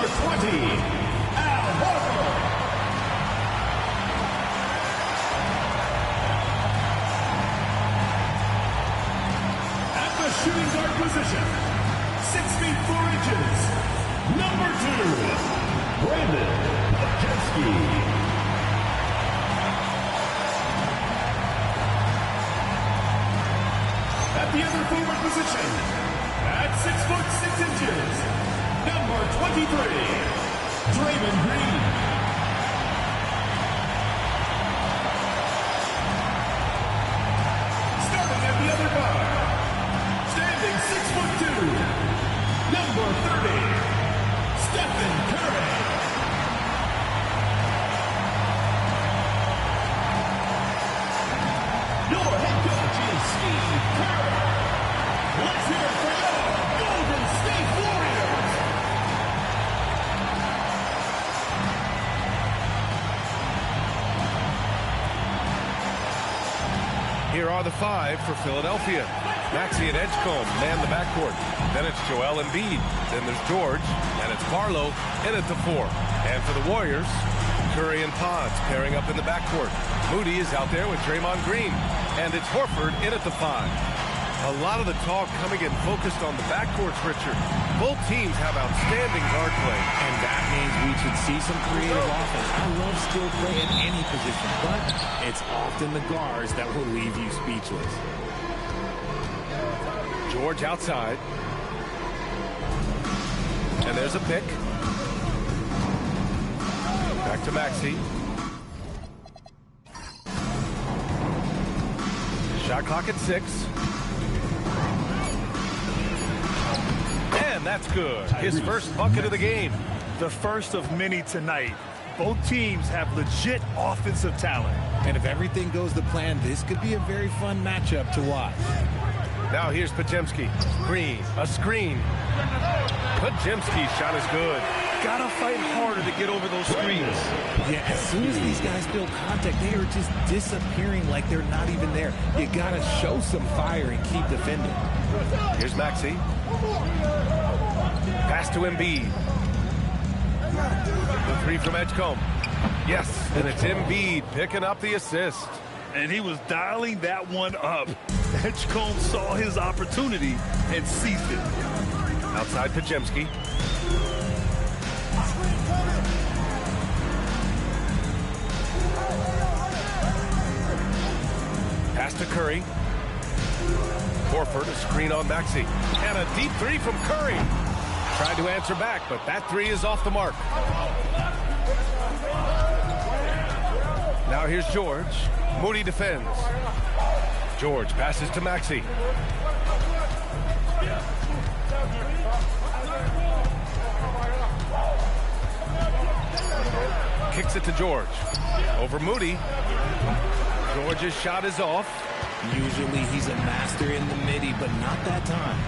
20, Al Horford. At the shooting guard position, 6 feet 4 inches, number 2, Brandon Pajewski. At the other forward position, at 6 foot 6 inches, number 23, Draymond Green. Starting at the other bar, standing 6 foot 2, number 30, Stephen Curry. Your head coach is Steve Kerr. Let's hear it for your Golden State Warriors. Here are the 5 for Philadelphia. Maxey and Edgecombe man the backcourt. Then it's Joel Embiid. Then there's George. And it's Barlow in at the 4. And for the Warriors, Curry and Pods pairing up in the backcourt. Moody is out there with Draymond Green. And it's Horford in at the 5. A lot of the talk coming in focused on the backcourts, Richard. Both teams have outstanding guard play. And that means we should see some creative offense. I love skill play in any position, but it's often the guards that will leave you speechless. George outside. And there's a pick. Back to Maxey. Shot clock at 6. And that's good. His first bucket of the game. The first of many tonight. Both teams have legit offensive talent. And if everything goes to plan, this could be a very fun matchup to watch. Now here's Pajemski. Green, a screen. Pajemski's shot is good. Gotta fight harder to get over those screens. Yeah, as soon as these guys feel contact, they are just disappearing like they're not even there. You gotta show some fire and keep defending. Here's Maxey. Pass to Embiid. The 3 from Edgecombe. Yes, and it's Embiid picking up the assist. And he was dialing that one up. Edgecombe saw his opportunity and seized it. Outside Pajemski. Pass to Curry. Horford, a screen on Maxey. And a deep 3 from Curry. Tried to answer back, but that 3 is off the mark. Now here's George. Moody defends. George passes to Maxey. Kicks it to George. Over Moody. George's shot is off. Usually he's a master in the midi, but not that time.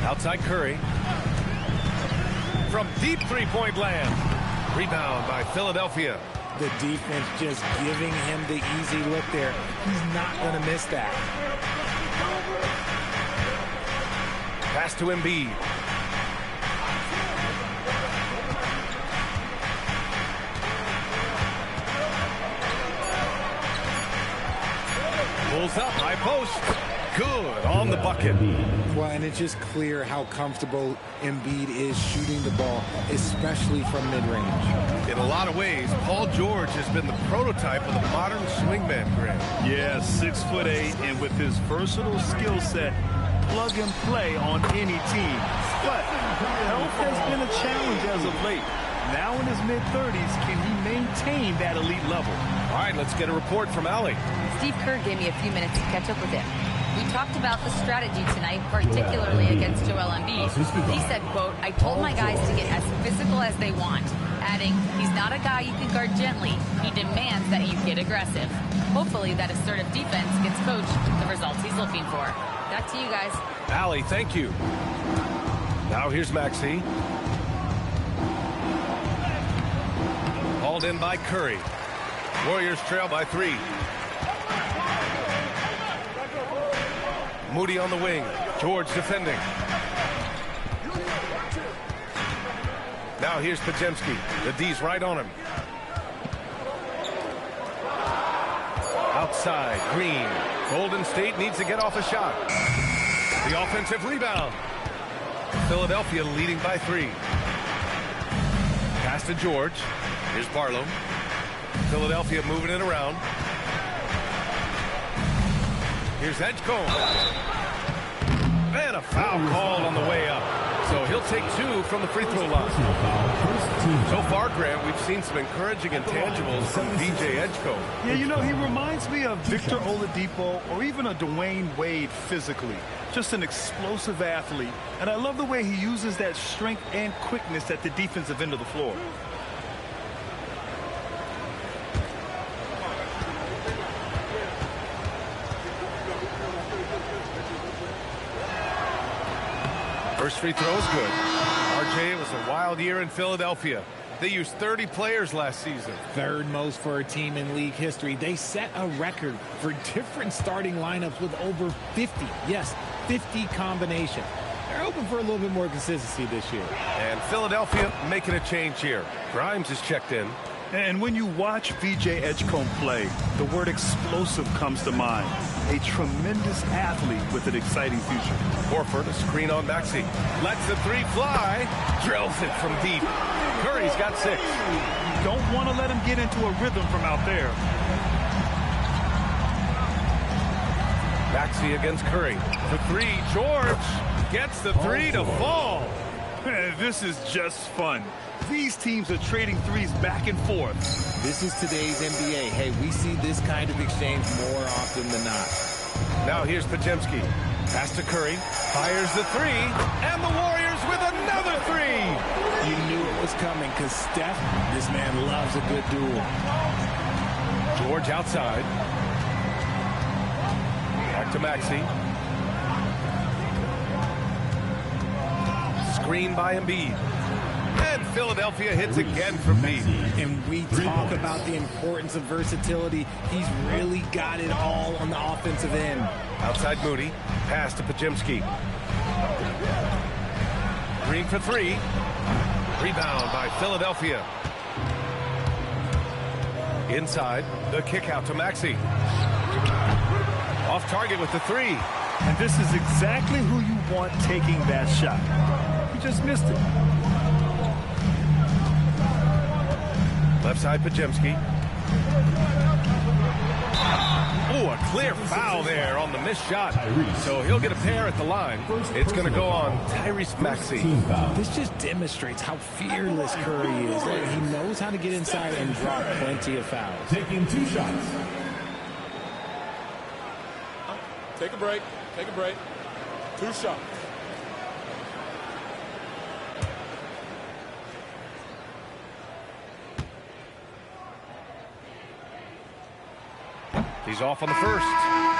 Outside Curry. From deep three-point land. Rebound by Philadelphia. The defense just giving him the easy look there. He's not going to miss that. Pass to Embiid. Pulls up, high post. Good on the bucket. Well, and it's just clear how comfortable Embiid is shooting the ball, especially from mid-range. In a lot of ways, Paul George has been the prototype of the modern swingman, Grant. Yeah, 6'8", and with his versatile skill set, plug and play on any team. But health has been a challenge as of late. Now in his mid-30s, can he maintain that elite level? All right, let's get a report from Allie. Steve Kerr gave me a few minutes to catch up with him. We talked about the strategy tonight, particularly against Joel Embiid. He said, quote, "I told my guys to get as physical as they want," adding, "He's not a guy you can guard gently. He demands that you get aggressive." Hopefully that assertive defense gets coach the results he's looking for. Back to you guys. Allie, thank you. Now here's Maxey. Hauled in by Curry. Warriors trail by 3. Moody on the wing. George defending. Now here's Pajemski. The D's right on him. Outside, Green. Golden State needs to get off a shot. The offensive rebound. Philadelphia leading by 3. Pass to George. Here's Barlow. Philadelphia moving it around. Here's Edgecombe. And a foul called on the way up. So he'll take 2 from the free throw line. So far, Grant, we've seen some encouraging intangibles from VJ Edgecombe. Yeah, you know, he reminds me of Victor Oladipo or even a Dwayne Wade physically. Just an explosive athlete. And I love the way he uses that strength and quickness at the defensive end of the floor. First free throw is good. RJ, it was a wild year in Philadelphia. They used 30 players last season. Third most for a team in league history. They set a record for different starting lineups with over 50. Yes, 50 combinations. They're hoping for a little bit more consistency this year. And Philadelphia making a change here. Grimes is checked in. And when you watch VJ Edgecombe play, the word explosive comes to mind. A tremendous athlete with an exciting future. Horford, a screen on Maxey. Lets the 3 fly. Drills it from deep. Curry's got 6. Don't want to let him get into a rhythm from out there. Maxey against Curry. For 3, George gets the 3 to fall. This is just fun. These teams are trading threes back and forth. This is today's NBA. Hey, we see this kind of exchange more often than not. Now here's Pajemski. Pass to Curry. Fires the 3. And the Warriors with another 3. You knew it was coming because Steph, this man loves a good duel. George outside. Back to Maxey. Screen by Embiid. And Philadelphia hits again from deep. And we talk about the importance of versatility. He's really got it all on the offensive end. Outside Moody. Pass to Pajemski. Green for 3. Rebound by Philadelphia. Inside. The kick out to Maxey. Off target with the 3. And this is exactly who you want taking that shot. He just missed it. Left side, Pajemski. Oh, a clear foul there on the missed shot. So he'll get a pair at the line. It's going to go on Tyrese Maxey. This just demonstrates how fearless Curry is. He knows how to get inside and drop plenty of fouls. Taking 2 shots. Take a break. Take a break. 2 shots. He's off on the first.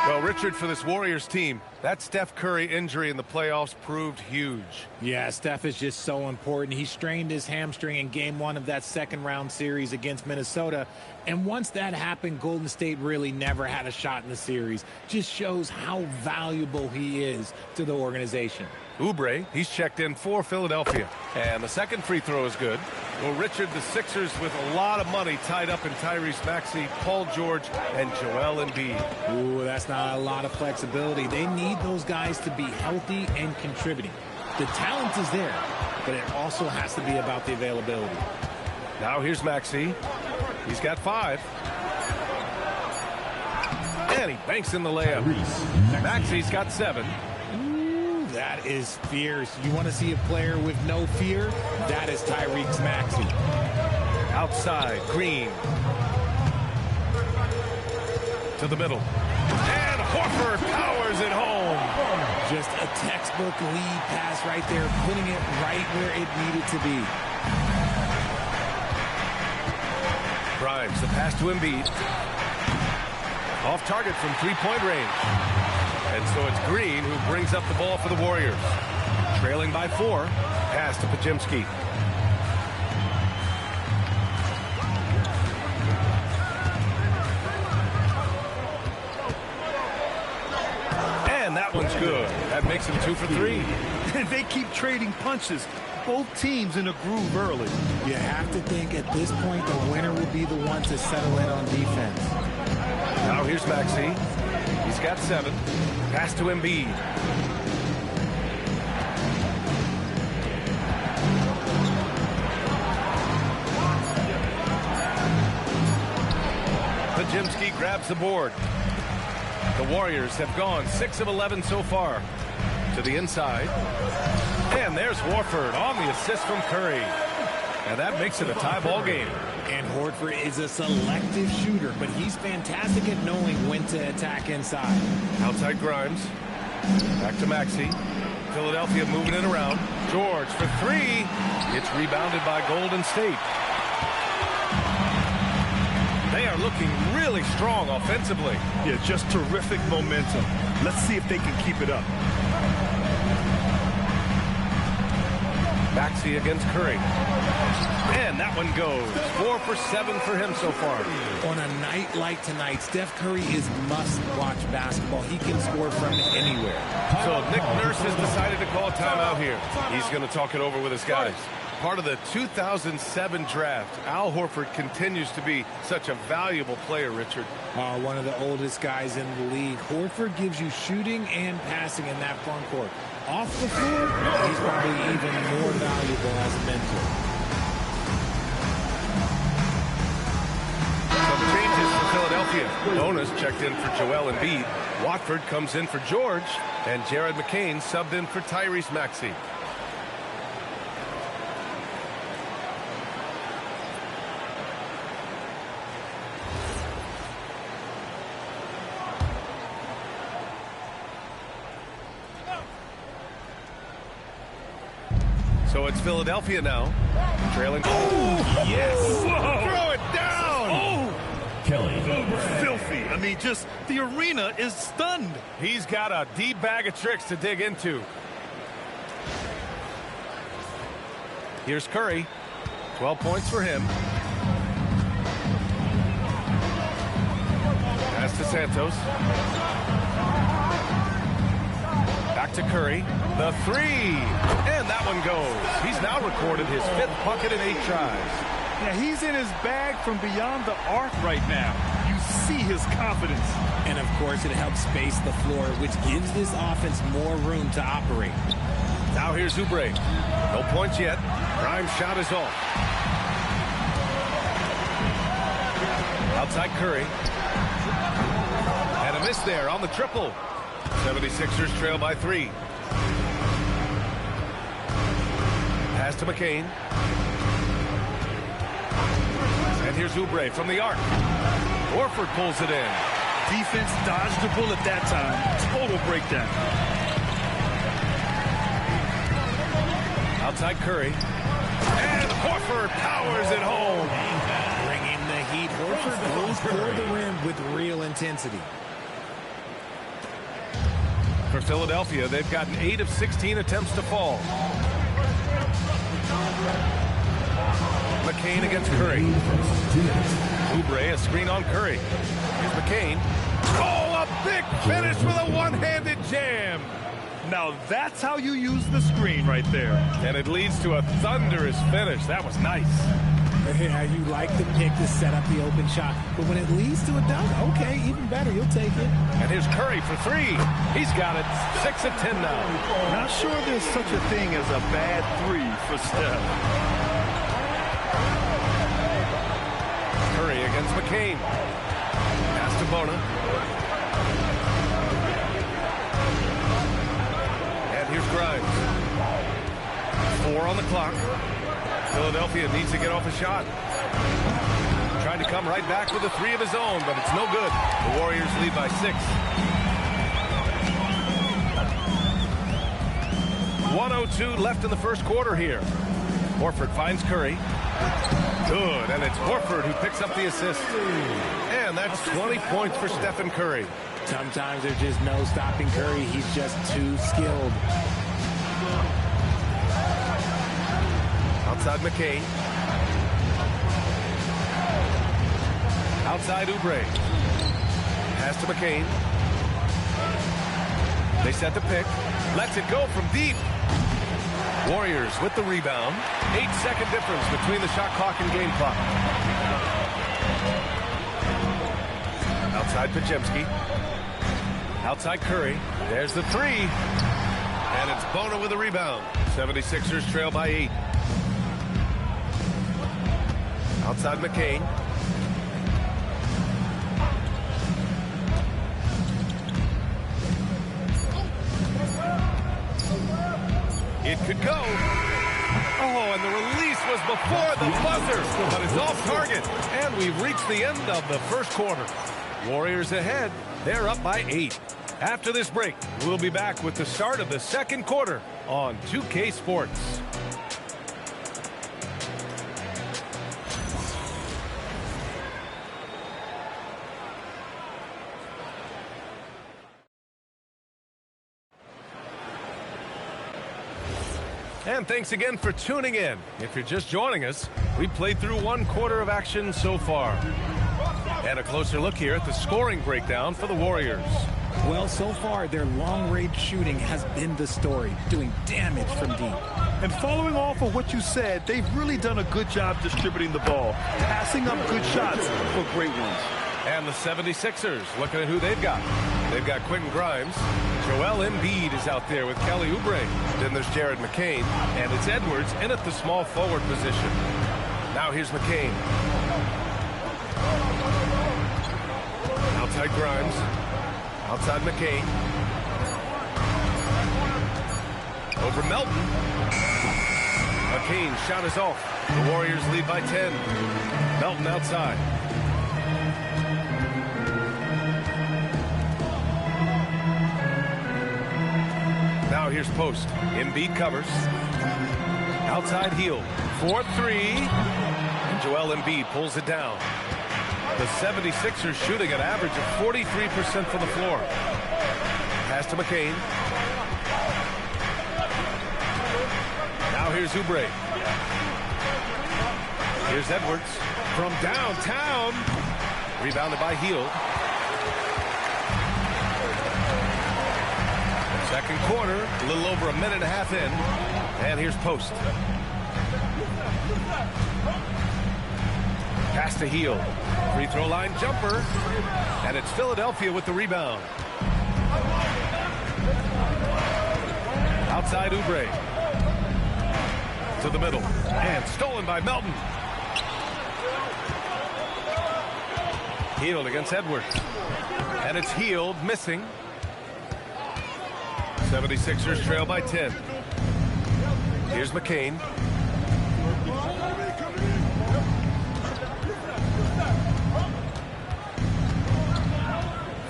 Well, Richard, for this Warriors team, that Steph Curry injury in the playoffs proved huge. Yeah, Steph is just so important. He strained his hamstring in game 1 of that second-round series against Minnesota. And once that happened, Golden State really never had a shot in the series. Just shows how valuable he is to the organization. Oubre, he's checked in for Philadelphia. And the second free throw is good. Well, Richard, the Sixers with a lot of money tied up in Tyrese Maxey, Paul George, and Joel Embiid. Ooh, that's not a lot of flexibility. They need those guys to be healthy and contributing. The talent is there, but it also has to be about the availability. Now here's Maxey. He's got 5. And he banks in the layup. Maxey's got 7. That is fierce. You want to see a player with no fear? That is Tyrese Maxey. Outside, Green. To the middle. And Horford powers it home. Just a textbook lead pass right there, putting it right where it needed to be. Grimes, the pass to Embiid. Off target from 3-point range. And so it's Green who brings up the ball for the Warriors. Trailing by 4. Pass to Pajemski. That one's good. That makes him 2 for 3. They keep trading punches. Both teams in a groove early. You have to think at this point the winner will be the one to settle in on defense. Now here's Maxey. He's got 7. Pass to Embiid. Pajimski grabs the board. The Warriors have gone 6 of 11 so far. To the inside. And there's Horford on the assist from Curry. And that makes it a tie ball game. And Horford is a selective shooter, but he's fantastic at knowing when to attack inside. Outside Grimes. Back to Maxey. Philadelphia moving it around. George for 3. It's rebounded by Golden State. They are looking really strong offensively. Yeah, just terrific momentum. Let's see if they can keep it up. Maxey against Curry. And that one goes. 4 for 7 for him so far. On a night like tonight, Steph Curry is must-watch basketball. He can score from anywhere. So Nick Nurse has decided to call timeout here. He's going to talk it over with his guys. Part of the 2007 draft, Al Horford continues to be such a valuable player, Richard. One of the oldest guys in the league. Horford gives you shooting and passing in that front court. Off the floor, he's probably even more valuable as a mentor. Some changes for Philadelphia. Bonus checked in for Joel Embiid. Watford comes in for George. And Jared McCain subbed in for Tyrese Maxey. So it's Philadelphia now, trailing. Oh, yes! Whoa. Throw it down! Oh! Kelly. Filthy. I mean, just the arena is stunned. He's got a deep bag of tricks to dig into. Here's Curry. 12 points for him. Pass to Santos. Back to Curry. The 3. And that one goes. He's now recorded his 5th bucket in 8 tries. Yeah, he's in his bag from beyond the arc right now. You see his confidence. And, of course, it helps space the floor, which gives this offense more room to operate. Now here's Oubre. No points yet. Grimes' shot is off. Outside Curry. And a miss there on the triple. 76ers trail by 3. Pass to McCain. And here's Oubre from the arc. Horford pulls it in. Defense dodged the bullet that time. Total breakdown. Outside Curry. And Horford powers it home. Bringing the heat. Horford goes for the rim with real intensity. For Philadelphia, they've gotten 8 of 16 attempts to fall. McCain against Curry. Oubre, a screen on Curry. Here's McCain. Oh, a big finish with a one-handed jam. Now that's how you use the screen right there. And it leads to a thunderous finish. That was nice. Yeah, you like the pick to set up the open shot. But when it leads to a dunk, okay, even better. You'll take it. And here's Curry for 3. He's got it. 6 of 10 now. Not sure there's such a thing as a bad 3 for Steph. Curry against McCain. Pass to Bona. And here's Grimes. 4 on the clock. Philadelphia needs to get off a shot. Trying to come right back with a 3 of his own, but it's no good. The Warriors lead by 6. 1:02 left in the first quarter here. Horford finds Curry. Good, and it's Horford who picks up the assist. And that's 20 points for Stephen Curry. Sometimes there's just no stopping Curry. He's just too skilled. Outside McCain. Outside Oubre. Pass to McCain. They set the pick. Lets it go from deep. Warriors with the rebound. 8-second difference between the shot clock and game clock. Outside Pajemski. Outside Curry. There's the three. And it's Bona with the rebound. 76ers trail by 8. Outside McCain. It could go. Oh, and the release was before the buzzer, but it's off target. And we've reached the end of the first quarter. Warriors ahead. They're up by 8. After this break, we'll be back with the start of the second quarter on 2K Sports. And thanks again for tuning in. If you're just joining us, we played through one quarter of action so far. And a closer look here at the scoring breakdown for the Warriors. Well, so far, their long-range shooting has been the story, doing damage from deep. And following off of what you said, they've really done a good job distributing the ball, passing up good shots for great ones. And the 76ers, looking at who they've got. They've got Quentin Grimes. Joel Embiid is out there with Kelly Oubre. Then there's Jared McCain. And it's Edwards in at the small forward position. Now here's McCain. Outside Grimes. Outside McCain. Over Melton. McCain shot is off. The Warriors lead by 10. Melton outside. Now here's Post. Embiid covers. Outside Hield. 4-3. And Joel Embiid pulls it down. The 76ers shooting an average of 43% from the floor. Pass to McCain. Now here's Oubre. Here's Edwards from downtown. Rebounded by Hield. Second quarter, a little over a minute and a half in. And here's Post. Pass to Hield. Free throw line jumper. And it's Philadelphia with the rebound. Outside Oubre. To the middle. And stolen by Melton. Hield against Edwards. And it's Hield missing. 76ers trail by 10. Here's McCain.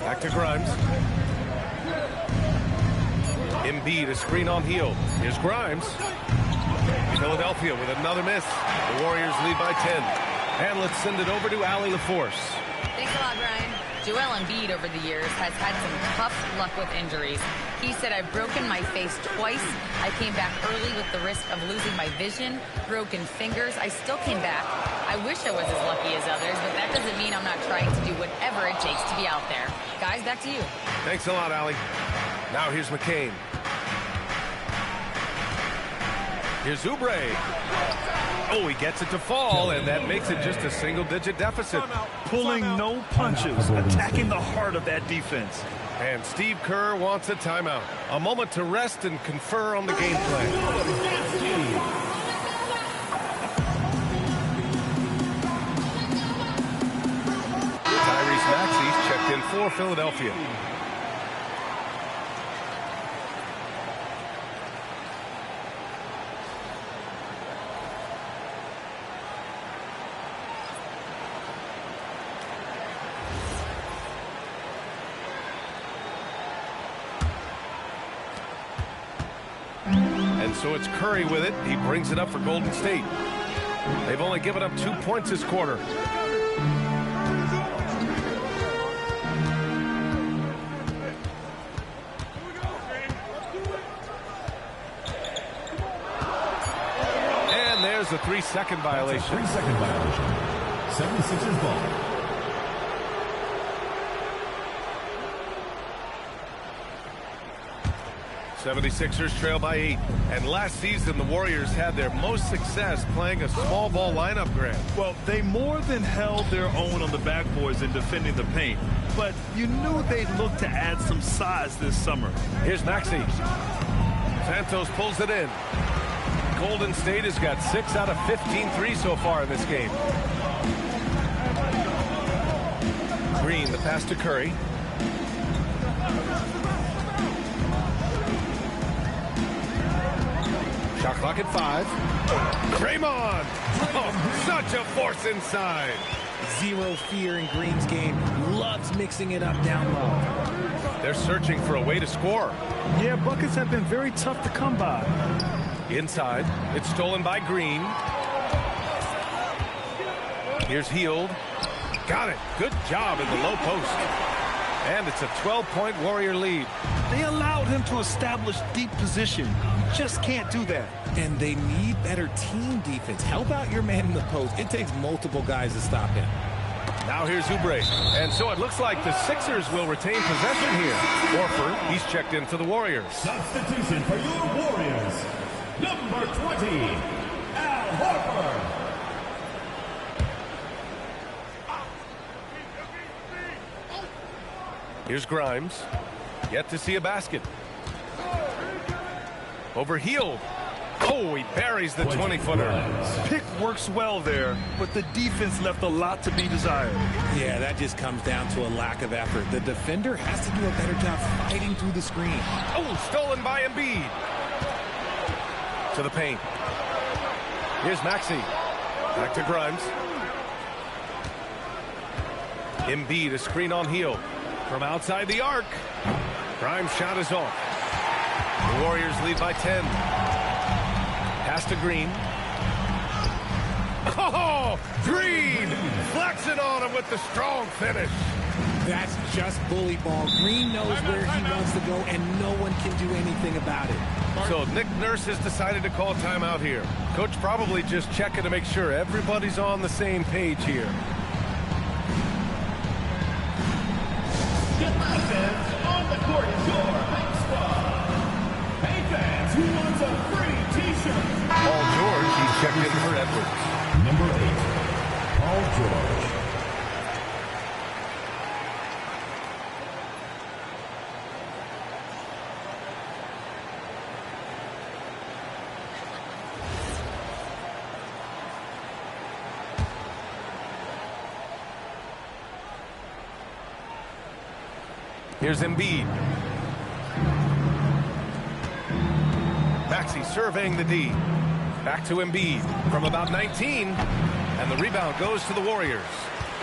Back to Grimes. Embiid, a screen on Hield. Here's Grimes. Philadelphia with another miss. The Warriors lead by 10. And let's send it over to Allie LaForce. Thanks a lot, Brian. Joel Embiid over the years has had some tough luck with injuries. He said, I've broken my face twice. I came back early with the risk of losing my vision, broken fingers. I still came back. I wish I was as lucky as others, but that doesn't mean I'm not trying to do whatever it takes to be out there. Guys, back to you. Thanks a lot, Allie. Now here's McCain. Here's Oubre. Oh, he gets it to fall, and that makes it just a single-digit deficit. Pulling no punches, attacking the heart of that defense. And Steve Kerr wants a timeout. A moment to rest and confer on the game plan. Tyrese Maxey's checked in for Philadelphia. And so it's Curry with it. He brings it up for Golden State. They've only given up 2 points this quarter. And there's a 3-second violation. 3-second violation. 76ers ball. 76ers trail by 8. And last season, the Warriors had their most success playing a small ball lineup, Grant. Well, they more than held their own on the backboards in defending the paint. But you knew they'd look to add some size this summer. Here's Maxey. Santos pulls it in. Golden State has got 6 out of 15 threes so far in this game. Green, the pass to Curry. Shot clock at 5. Draymond! Oh, such a force inside. Zero fear in Green's game. Loves mixing it up down low. They're searching for a way to score. Yeah, buckets have been very tough to come by. Inside, it's stolen by Green. Here's Hield. Got it. Good job in the low post. And it's a 12-point Warrior lead. They allowed him to establish deep position. You just can't do that. And they need better team defense. Help out your man in the post. It takes multiple guys to stop him. Now here's Oubre. And so it looks like the Sixers will retain possession here. Horford, he's checked in for the Warriors. Substitution for your Warriors. Number 20, Al Horford. Here's Grimes. Yet to see a basket. Over Hield. Oh, he buries the 20-footer. Pick works well there, but the defense left a lot to be desired. Yeah, that just comes down to a lack of effort. The defender has to do a better job fighting through the screen. Oh, stolen by Embiid. To the paint. Here's Maxey. Back to Grimes. Embiid, a screen on Hield. From outside the arc. Grimes' shot is off. The Warriors lead by 10. Pass to Green. Oh, Green flexing on him with the strong finish. That's just bully ball. Green knows where he wants to go, and no one can do anything about it. So Nick Nurse has decided to call timeout here. Coach probably just checking to make sure everybody's on the same page here. Get my fans on the court is your home squad. Hey fans, who wants a free t-shirt? Paul George, he's checked in for Edwards. Number 8, Paul George. Here's Embiid. Maxey surveying the D. Back to Embiid from about 19. And the rebound goes to the Warriors.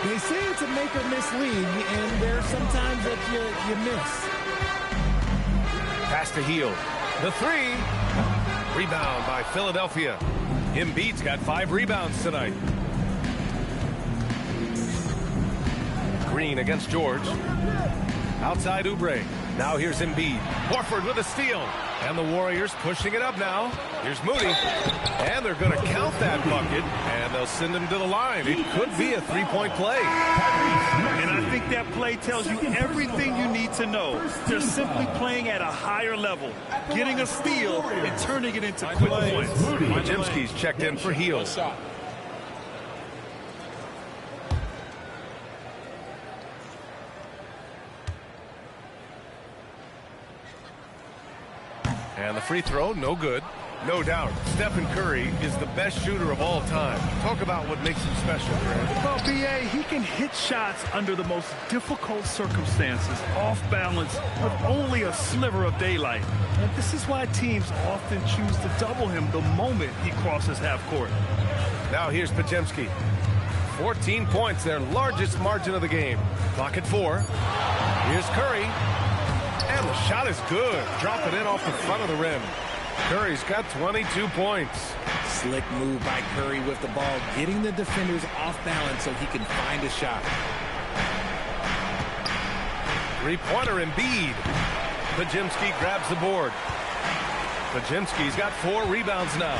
They say it's a make or miss league, and there's sometimes that you miss. Pass to Hield. The 3. Rebound by Philadelphia. Embiid's got 5 rebounds tonight. Green against George. Outside Oubre. Now here's Embiid. Horford with a steal. And the Warriors pushing it up now. Here's Moody. And they're going to count that bucket. And they'll send him to the line. It could be a 3-point play. And I think that play tells you everything you need to know. They're simply playing at a higher level. Getting a steal and turning it into quick points. Podziemski's checked in for Hield. And the free throw, no good. No doubt, Stephen Curry is the best shooter of all time. Talk about what makes him special, Grant. Well, B.A., he can hit shots under the most difficult circumstances, off balance, with only a sliver of daylight. And this is why teams often choose to double him the moment he crosses half court. Now here's Podziemski. 14 points, their largest margin of the game. Clock at 4. Here's Curry. And the shot is good. Drop it in off the front of the rim. Curry's got 22 points. Slick move by Curry with the ball, getting the defenders off balance so he can find a shot. Three-pointer Embiid. Podziemski grabs the board. Podziemski's got 4 rebounds now.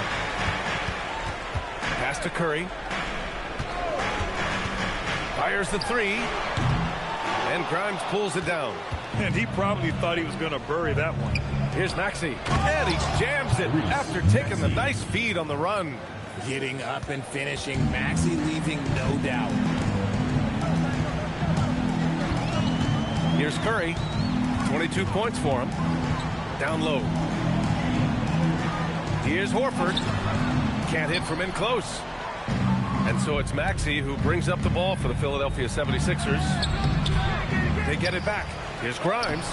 Pass to Curry. Fires the 3. And Grimes pulls it down. And he probably thought he was going to bury that one. Here's Maxey, and he jams it after taking the nice feed on the run. Getting up and finishing. Maxey leaving no doubt. Here's Curry. 22 points for him. Down low. Here's Horford. Can't hit from in close. And so it's Maxey who brings up the ball for the Philadelphia 76ers. They get it back. Here's Grimes.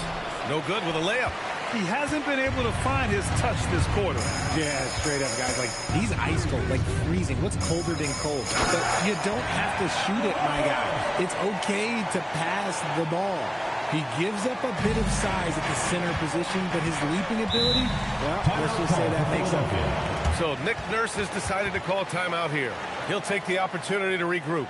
No good with a layup. He hasn't been able to find his touch this quarter. Yeah, straight up, guys. Like, he's ice cold, like freezing. What's colder than cold? But you don't have to shoot it, my guy. It's okay to pass the ball. He gives up a bit of size at the center position, but his leaping ability, well, let's just say that makes up for it. So Nick Nurse has decided to call timeout here. He'll take the opportunity to regroup.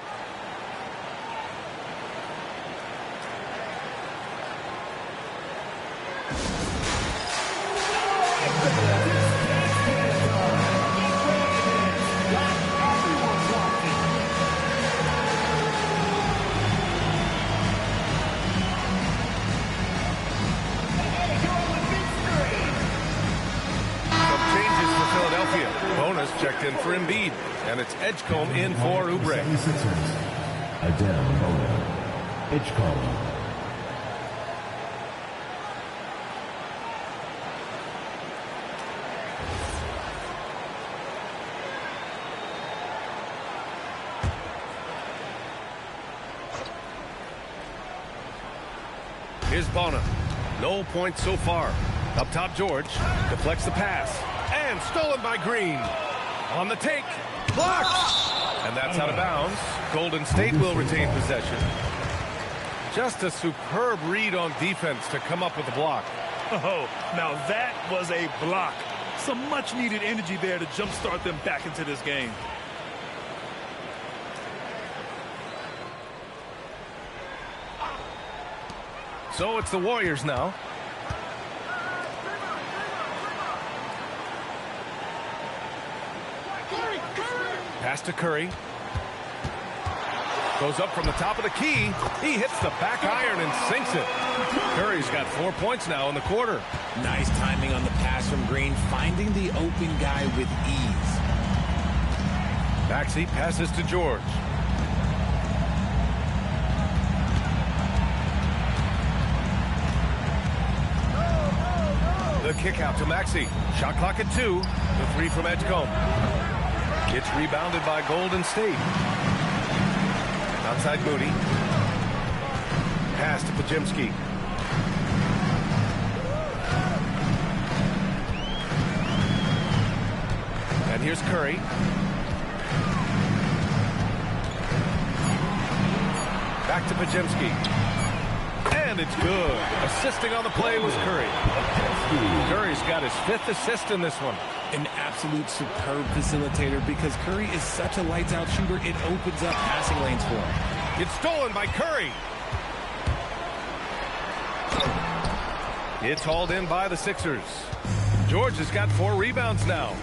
Checked in for Embiid, and it's Edgecombe in for Oubre. Edgecombe. Here's Bonner. No points so far. Up top, George deflects the pass, and stolen by Green. On the take, blocked, and that's out of bounds. Golden State will retain possession. Just a superb read on defense to come up with the block. Oh, now that was a block. Some much-needed energy there to jumpstart them back into this game. So it's the Warriors now. Pass to Curry. Goes up from the top of the key. He hits the back iron and sinks it. Curry's got 4 points now in the quarter. Nice timing on the pass from Green, finding the open guy with ease. Maxey passes to George. The kick out to Maxey. Shot clock at 2. The three from Edgecombe. It's rebounded by Golden State. Outside Moody. Pass to Pajemski. And here's Curry. Back to Pajemski. And it's good. Assisting on the play was Curry. Curry's got his 5th assist in this one. An absolute superb facilitator because Curry is such a lights-out shooter. It opens up passing lanes for him. It's stolen by Curry. It's hauled in by the Sixers. George has got 4 rebounds now.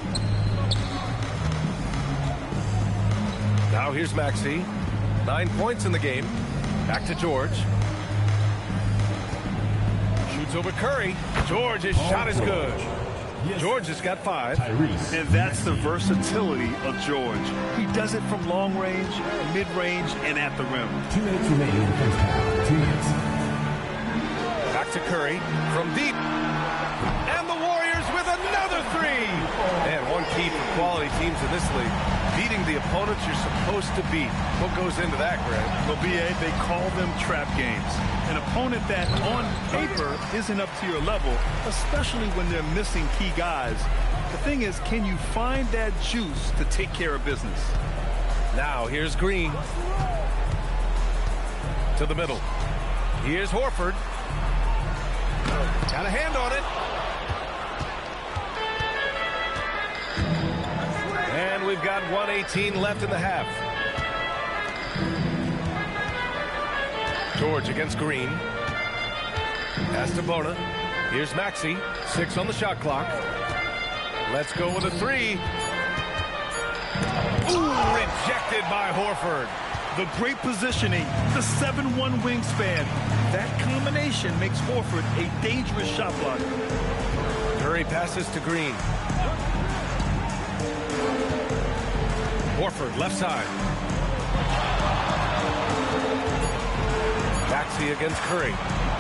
Now here's Maxey. 9 points in the game. Back to George. Shoots over Curry. George's shot is good. George has got 5. And that's the versatility of George. He does it from long range, mid-range, and at the rim. 2 minutes remaining in the first half. 2 minutes. Back to Curry from deep. And the Warriors with another 3. And one key for quality teams in this league, beating the opponents you're supposed to beat. What goes into that, Greg? Well, BA, they call them trap games. An opponent that on paper isn't up to your level, especially when they're missing key guys. The thing is, can you find that juice to take care of business? Now here's Green. To the middle. Here's Horford. Got a hand on it. And we've got 1:18 left in the half. George against Green. Pass to Bona. Here's Maxey. 6 on the shot clock. Let's go with a 3. Ooh, rejected by Horford. The great positioning, the 7'1" wingspan. That combination makes Horford a dangerous shot blocker. Curry passes to Green. Horford, left side. Maxey against Curry.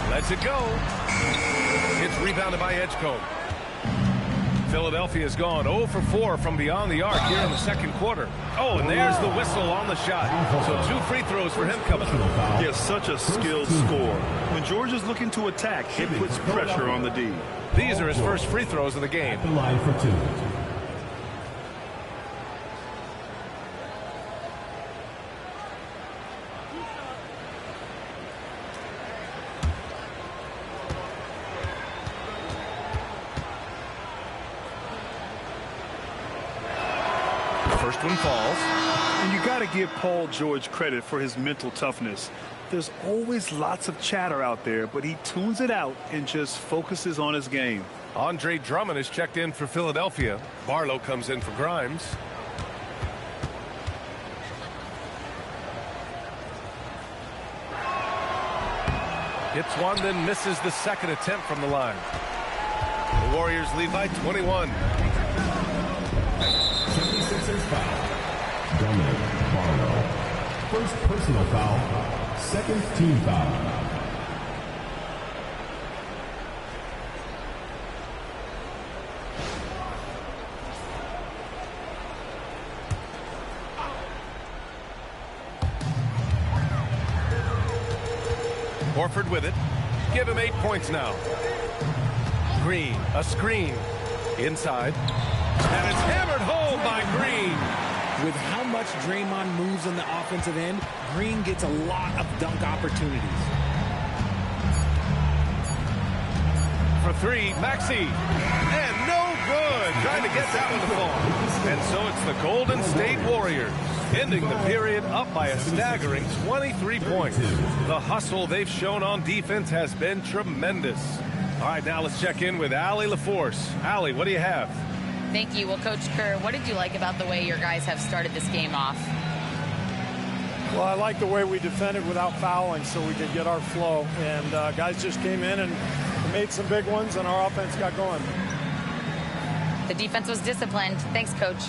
Lets it go. It's rebounded by Edgecombe. Philadelphia's gone 0 for 4 from beyond the arc here in the second quarter. Oh, and there's the whistle on the shot. So 2 free throws for him coming up. He has such a skilled scorer. When George is looking to attack, it puts pressure on the D. These are his first free throws of the game. The line for 2. First one falls. And you got to give Paul George credit for his mental toughness. There's always lots of chatter out there, but he tunes it out and just focuses on his game. Andre Drummond is checked in for Philadelphia. Barlow comes in for Grimes. Hits one, then misses the second attempt from the line. The Warriors lead by 21. 76ers foul. Drummond, Barlow. First personal foul. Second team foul. Horford with it. Give him 8 points now. Green, a screen. Inside. And it's hammered home by Green. With how much Draymond moves on the offensive end, Green gets a lot of dunk opportunities. For 3, Maxey. And no good. Trying to get that one to fall. And so it's the Golden State Warriors, ending the period up by a staggering 23 points. The hustle they've shown on defense has been tremendous. All right, now let's check in with Allie LaForce. Allie, what do you have? Thank you. Well, Coach Kerr, what did you like about the way your guys have started this game off? Well, I like the way we defended without fouling so we could get our flow. And guys just came in and made some big ones, and our offense got going. The defense was disciplined. Thanks, Coach.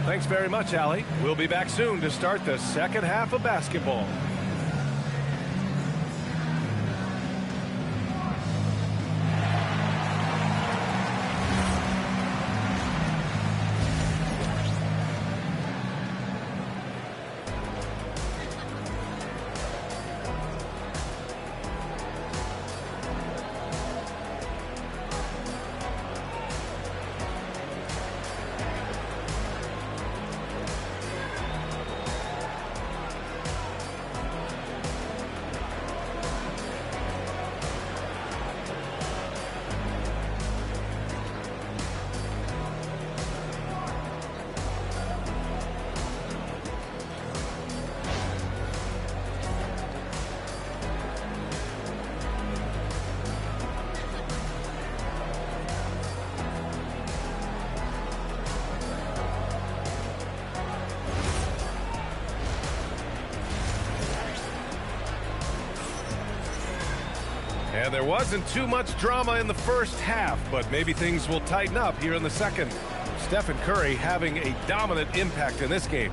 Thanks very much, Allie. We'll be back soon to start the second half of basketball. And there wasn't too much drama in the first half, but maybe things will tighten up here in the second. Stephen Curry having a dominant impact in this game.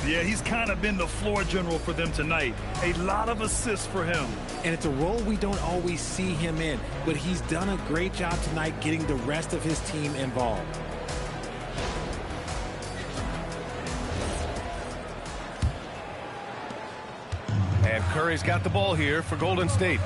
Yeah, he's kind of been the floor general for them tonight. A lot of assists for him. And it's a role we don't always see him in, but he's done a great job tonight getting the rest of his team involved. And Curry's got the ball here for Golden State.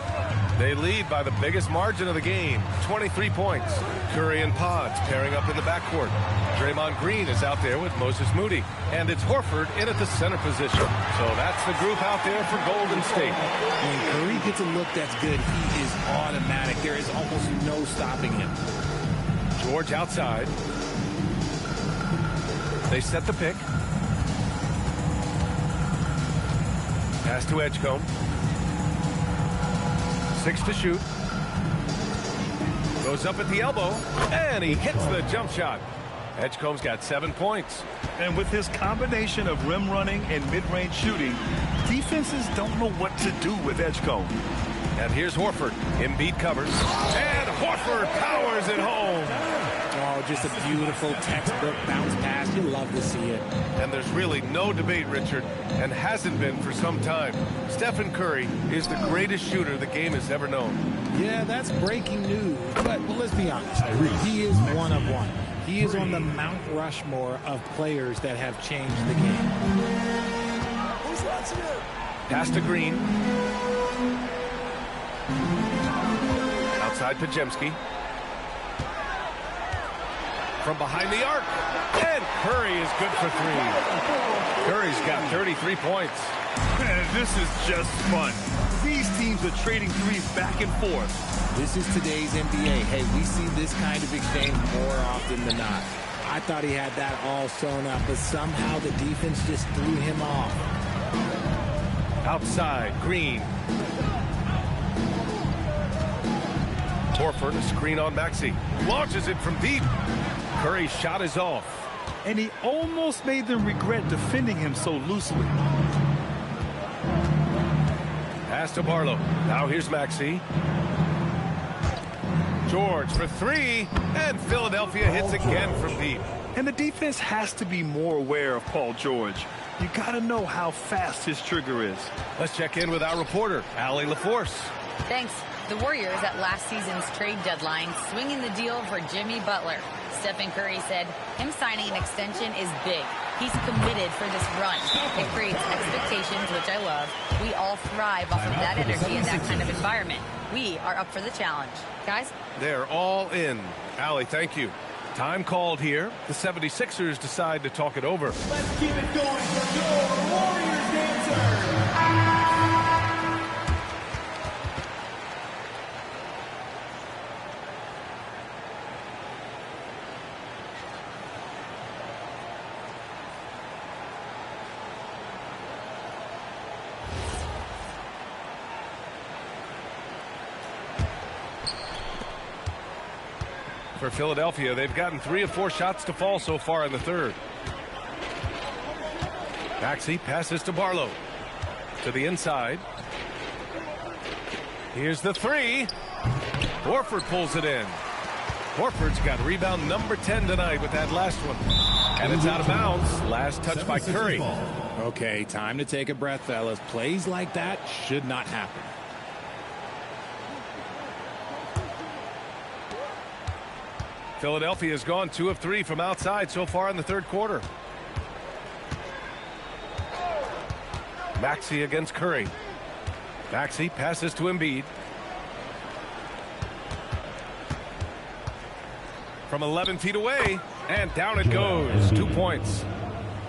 They lead by the biggest margin of the game, 23 points. Curry and Pods pairing up in the backcourt. Draymond Green is out there with Moses Moody. And it's Horford in at the center position. So that's the group out there for Golden State. When Curry gets a look that's good, he is automatic. There is almost no stopping him. George outside. They set the pick. Pass to Edgecombe. 6 to shoot. Goes up at the elbow, and he hits the jump shot. Edgecombe's got 7 points. And with his combination of rim running and mid-range shooting, defenses don't know what to do with Edgecombe. And here's Horford. Embiid covers. And Horford powers it home. Oh, just a beautiful textbook bounce pass. You love to see it. And there's really no debate, Richard, and hasn't been for some time. Stephen Curry is the greatest shooter the game has ever known. Yeah, that's breaking news. But well, let's be honest. He is one of one. He is on the Mount Rushmore of players that have changed the game. Pass to Green. Outside Pajemski. From behind the arc. And Curry is good for 3. Curry's got 33 points. Man, this is just fun. These teams are trading threes back and forth. This is today's NBA. Hey, we see this kind of exchange more often than not. I thought he had that all sewn up, but somehow the defense just threw him off. Outside, Green. Horford, a screen on Maxey. Launches it from deep. Curry's shot is off. And he almost made them regret defending him so loosely. Pass to Barlow. Now here's Maxey. George for 3. And Philadelphia hits again from deep. And the defense has to be more aware of Paul George. You got to know how fast his trigger is. Let's check in with our reporter, Allie LaForce. Thanks. The Warriors at last season's trade deadline swinging the deal for Jimmy Butler. Stephen Curry said him signing an extension is big. He's committed for this run. It creates expectations, which I love. We all thrive off of that energy and that kind of environment. We are up for the challenge. Guys? They're all in. Allie, thank you. Time called here. The 76ers decide to talk it over. Let's keep it going for your Warriors dancer. For Philadelphia, they've gotten 3 of 4 shots to fall so far in the third. Maxey passes to Barlow. To the inside. Here's the 3. Horford pulls it in. Horford's got rebound number 10 tonight with that last one. And it's out of bounds. Last touch by Curry. Okay, time to take a breath, fellas. Plays like that should not happen. Philadelphia has gone 2 of 3 from outside so far in the third quarter. Maxey against Curry. Maxey passes to Embiid. From 11 feet away, and down it goes. 2 points.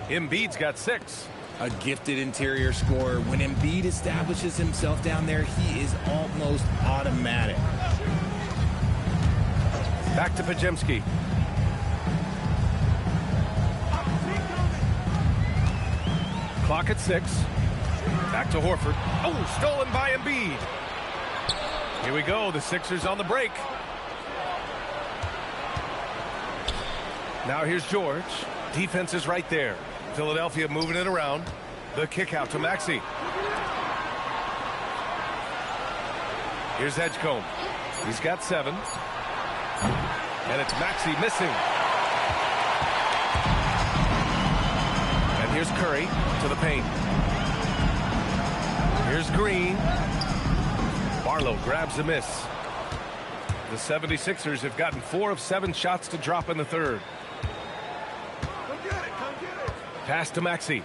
Embiid's got 6. A gifted interior scorer. When Embiid establishes himself down there, he is almost automatic. Back to Pajemski. Clock at 6. Back to Horford. Oh, stolen by Embiid. Here we go. The Sixers on the break. Now here's George. Defense is right there. Philadelphia moving it around. The kick out to Maxey. Here's Edgecombe. He's got 7. And it's Maxey missing. And here's Curry to the paint. Here's Green. Barlow grabs a miss. The 76ers have gotten 4 of 7 shots to drop in the third. Come get it, come get it. Pass to Maxey.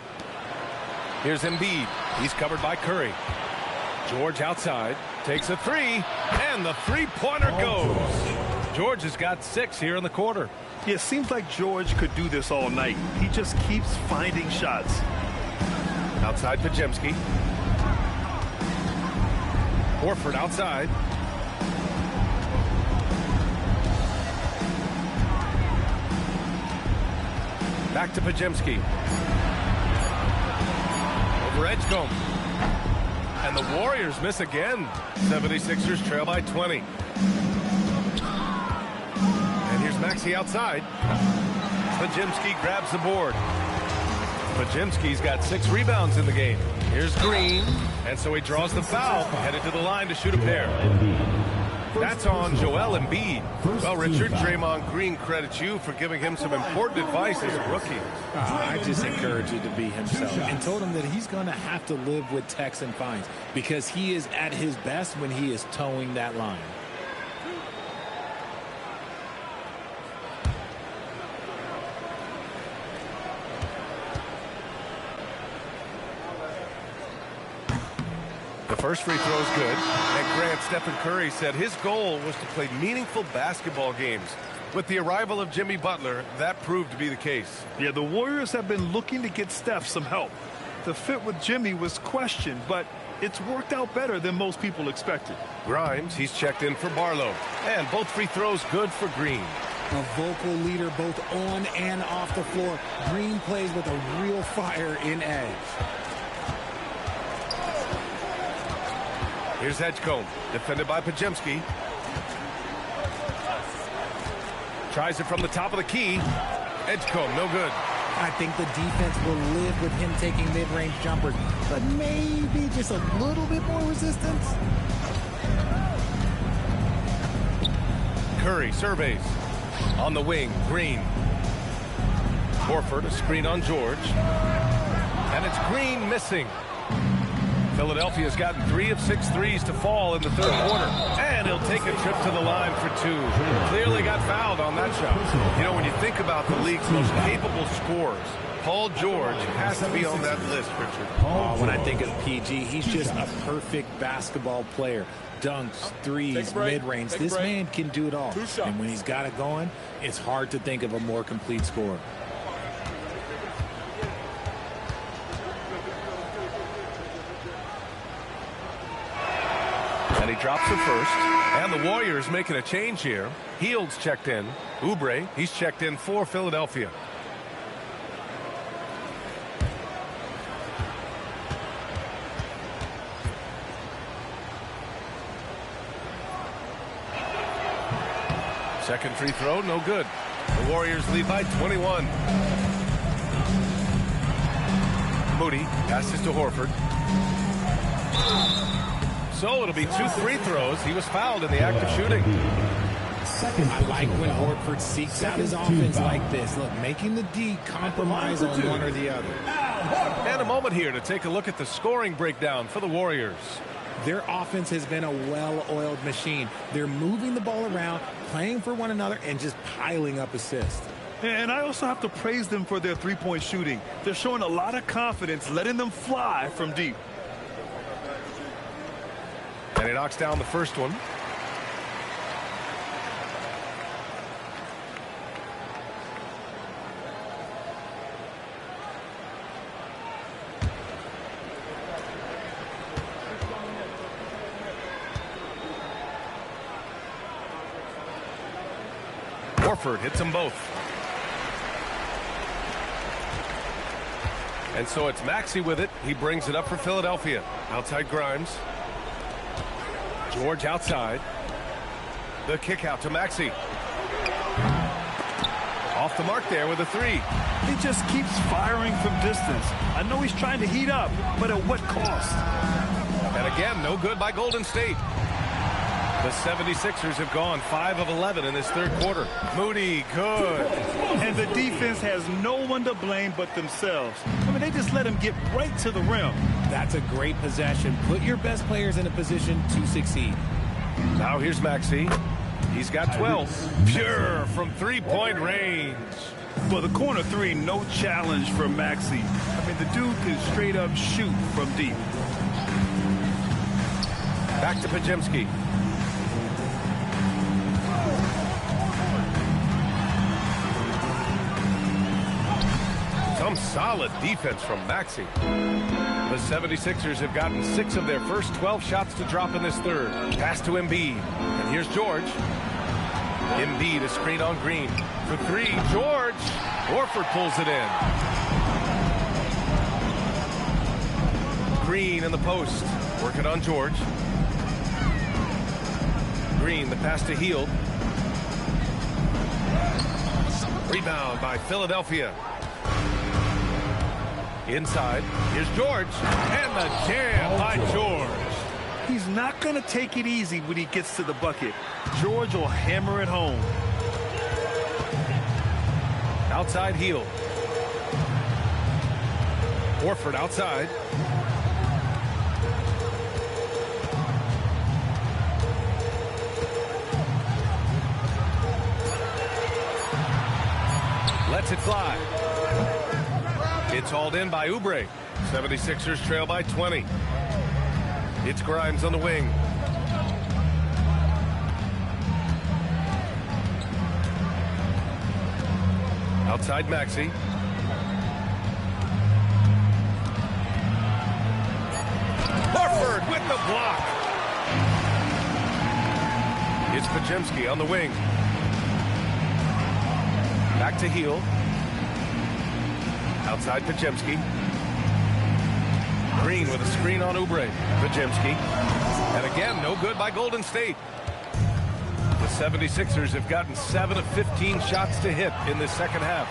Here's Embiid. He's covered by Curry. George outside. Takes a 3. And the three-pointer goes. George has got 6 here in the quarter. Yeah, it seems like George could do this all night. He just keeps finding shots. Outside Pajemski. Horford outside. Back to Pajemski. Over Edgecombe. And the Warriors miss again. 76ers trail by 20. And here's Maxey outside. Pajimski grabs the board. Pajimski's got 6 rebounds in the game. Here's Green, and so he draws the foul, headed to the line to shoot a pair. That's on Joel Embiid. Well, Richard, Draymond Green credits you for giving him some important advice as a rookie. I just encouraged him to be himself and told him that he's going to have to live with techs and fines because he is at his best when he is towing that line. The first free throw is good, and Grant Stephen Curry said his goal was to play meaningful basketball games. With the arrival of Jimmy Butler, that proved to be the case. Yeah, the Warriors have been looking to get Steph some help. The fit with Jimmy was questioned, but it's worked out better than most people expected. Grimes, he's checked in for Barlow, and both free throws good for Green. A vocal leader both on and off the floor. Green plays with a real fire in edge. Here's Edgecombe, defended by Pajimski. Tries it from the top of the key. Edgecombe, no good. I think the defense will live with him taking mid-range jumpers, but maybe just a little bit more resistance. Curry surveys. On the wing, Green. Horford, a screen on George. And it's Green missing. Philadelphia's gotten 3 of 6 threes to fall in the third quarter. And he'll take a trip to the line for 2. Clearly got fouled on that shot. You know, when you think about the league's most capable scorers, Paul George has to be on that list, Richard. When I think of PG, he's just a perfect basketball player. Dunks, threes, mid-range. This man can do it all. And when he's got it going, it's hard to think of a more complete scorer. And he drops the first. And the Warriors making a change here. Hield's checked in. Oubre, he's checked in for Philadelphia. Second free throw, no good. The Warriors lead by 21. Moody passes to Horford. So it'll be 2 free throws. He was fouled in the act of shooting. I like when Horford seeks out his offense like this. Look, making the D compromise on one or the other. And a moment here to take a look at the scoring breakdown for the Warriors. Their offense has been a well-oiled machine. They're moving the ball around, playing for one another, and just piling up assists. And I also have to praise them for their three-point shooting. They're showing a lot of confidence, letting them fly from deep. And he knocks down the first one. Horford hits them both. And so it's Maxey with it. He brings it up for Philadelphia. Outside Grimes. George outside. The kick out to Maxey. Off the mark there with a 3. He just keeps firing from distance. I know he's trying to heat up, but at what cost? And again, no good by Golden State. The 76ers have gone 5 of 11 in this third quarter. Moody, good. And the defense has no one to blame but themselves. I mean, they just let him get right to the rim. That's a great possession. Put your best players in a position to succeed. Now here's Maxey. He's got 12. Pure from three-point range. Well, the corner 3, no challenge for Maxey. I mean, the dude can straight up shoot from deep. Back to Pajimski. Some solid defense from Maxey. The 76ers have gotten 6 of their first 12 shots to drop in this third. Pass to Embiid. And here's George. Embiid, a screen on Green. For 3, George. Horford pulls it in. Green in the post. Working on George. Green, the pass to Hield. Rebound by Philadelphia. Inside, here's George, and the jam by George. He's not going to take it easy when he gets to the bucket. George will hammer it home. Outside heel. Horford outside. Lets it fly. It's hauled in by Oubre. 76ers trail by 20. It's Grimes on the wing. Outside Maxey. Horford with the block. It's Podziemski on the wing. Back to heel. Outside Podziemski. Green with a screen on Oubre. Podziemski. And again, no good by Golden State. The 76ers have gotten 7 of 15 shots to hit in this second half.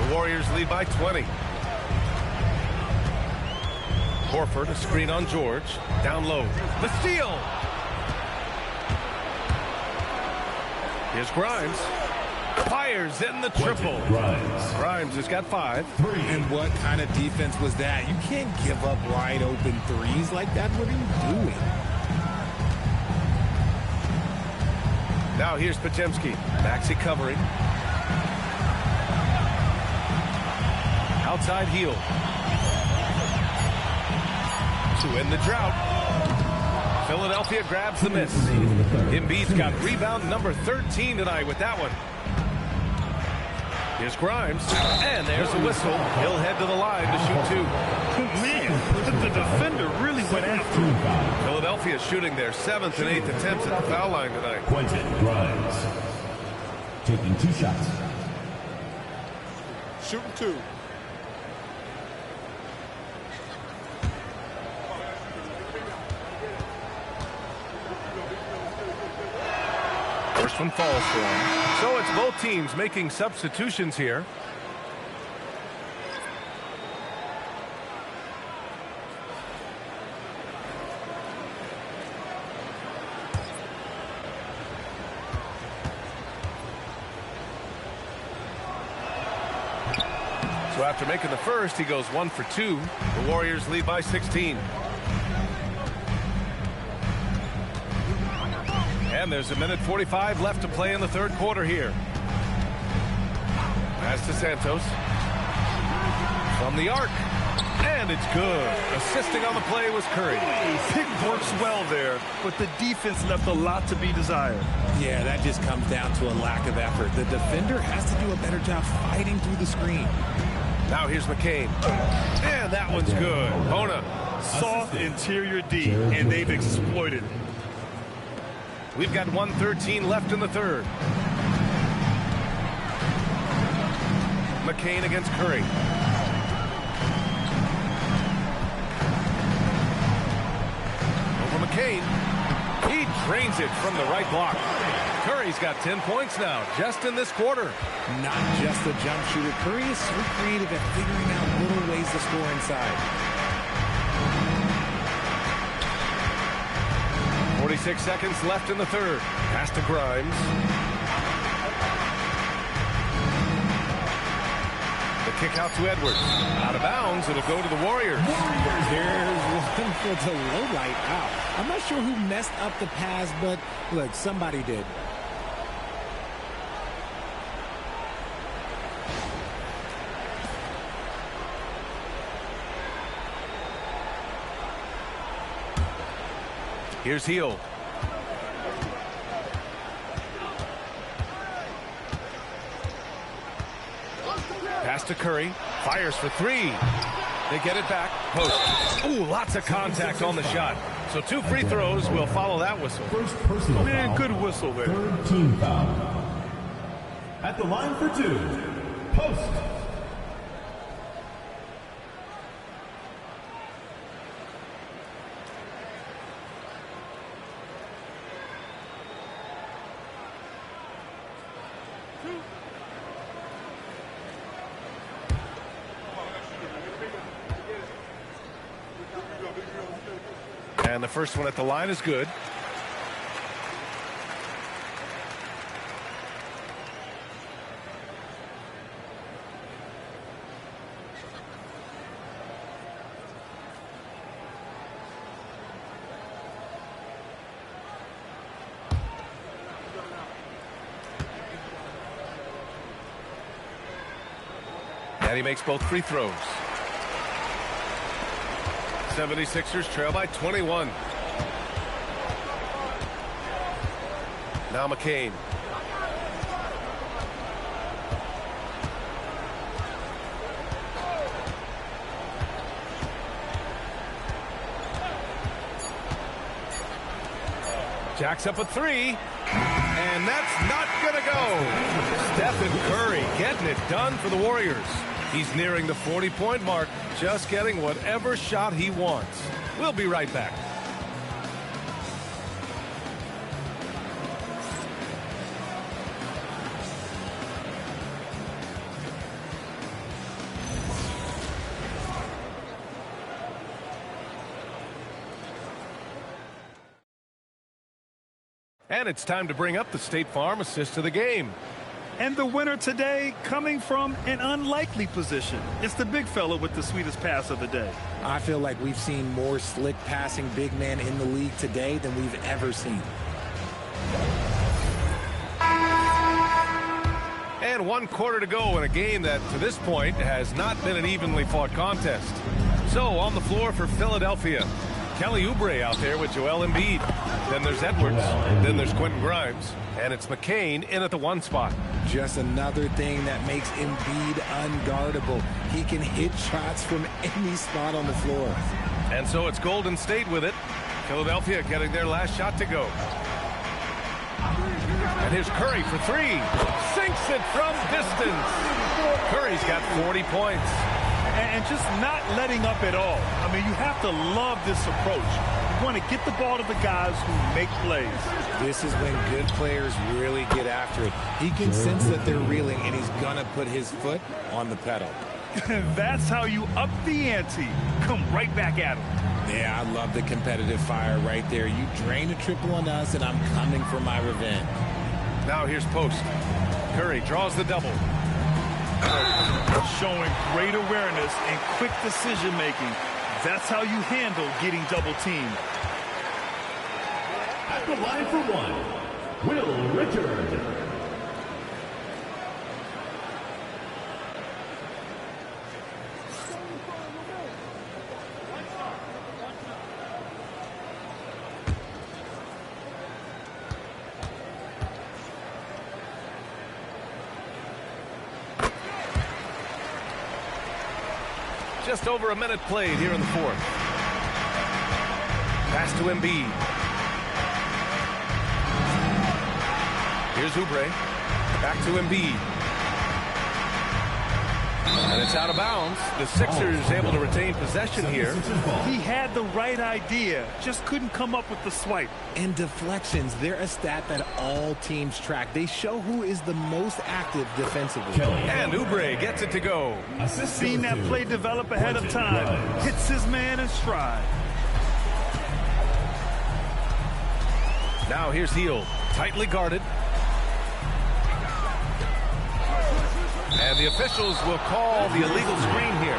The Warriors lead by 20. Horford, a screen on George. Down low. The steal! Here's Grimes. Fires in the triple. Grimes has got 5. And what kind of defense was that? You can't give up wide open threes like that. What are you doing? Now here's Podziemski. Maxey covering. Outside heel. To end the drought. Philadelphia grabs the miss. Embiid's got rebound number 13 tonight with that one. Here's Grimes, and there's a whistle. He'll head to the line to shoot 2. Man, the defender really went after him. Philadelphia shooting their 7th and 8th attempts at the foul line tonight. Quentin Grimes taking 2 shots. Shooting 2. First one falls for him. So it's both teams making substitutions here. So after making the first, he goes 1 for 2. The Warriors lead by 16. And there's 1:45 left to play in the third quarter here. Pass to Santos. From the arc. And it's good. Assisting on the play was Curry. Pick works well there, but the defense left a lot to be desired. Yeah, that just comes down to a lack of effort. The defender has to do a better job fighting through the screen. Now here's McCain. And that one's good. Bona. Soft interior D, and they've exploited it. We've got 1:13 left in the third. McCain against Curry. Over McCain. He drains it from the right block. Curry's got 10 points now, just in this quarter. Not just a jump shooter. Curry is so creative at figuring out little ways to score inside. 46 seconds left in the third. Pass to Grimes. The kick out to Edwards. Out of bounds. It'll go to the Warriors. There's one for the low light out. I'm not sure who messed up the pass, but look, somebody did. Here's Heel. Pass to Curry. Fires for 3. They get it back. Post. Ooh, lots of contact on the shot. So 2 free throws will follow that whistle. First personal Man, foul. good whistle there. Third team foul. At the line for 2. Post. And the first one at the line is good. And he makes both free throws. 76ers trail by 21. Now McCain. Jacks up a three. And that's not going to go. Stephen Curry getting it done for the Warriors. He's nearing the 40-point mark, just getting whatever shot he wants. We'll be right back. And it's time to bring up the State Farm assist of the game. And the winner today coming from an unlikely position. It's the big fella with the sweetest pass of the day. I feel like we've seen more slick passing big men in the league today than we've ever seen. And 1 quarter to go in a game that, to this point, has not been an evenly fought contest. So, on the floor for Philadelphia, Kelly Oubre out there with Joel Embiid. Then there's Edwards. Then there's Quentin Grimes. And it's McCain in at the 1 spot. Just another thing that makes Embiid unguardable. He can hit shots from any spot on the floor. And so it's Golden State with it. Philadelphia getting their last shot to go. And here's Curry for three. Sinks it from distance. Curry's got 40 points. And just not letting up at all. I mean, you have to love this approach. You want to get the ball to the guys who make plays. This is when good players really get after it. He can sense that they're reeling, and he's going to put his foot on the pedal. That's how you up the ante. Come right back at him. Yeah, I love the competitive fire right there. You drain a triple on us, and I'm coming for my revenge. Now here's Post. Curry draws the double. Showing great awareness and quick decision-making. That's how you handle getting double-teamed. At the line for one, Will Richard. Just over a minute played here in the fourth. Pass to Embiid. Here's Oubre. Back to Embiid. And it's out of bounds. The Sixers able to retain possession here. He had the right idea, just couldn't come up with the swipe. And deflections, they're a stat that all teams track. They show who is the most active defensively. And Oubre gets it to go. Seen that play develop ahead of time. Hits his man in stride. Now here's Hield, tightly guarded. And the officials will call the illegal screen here.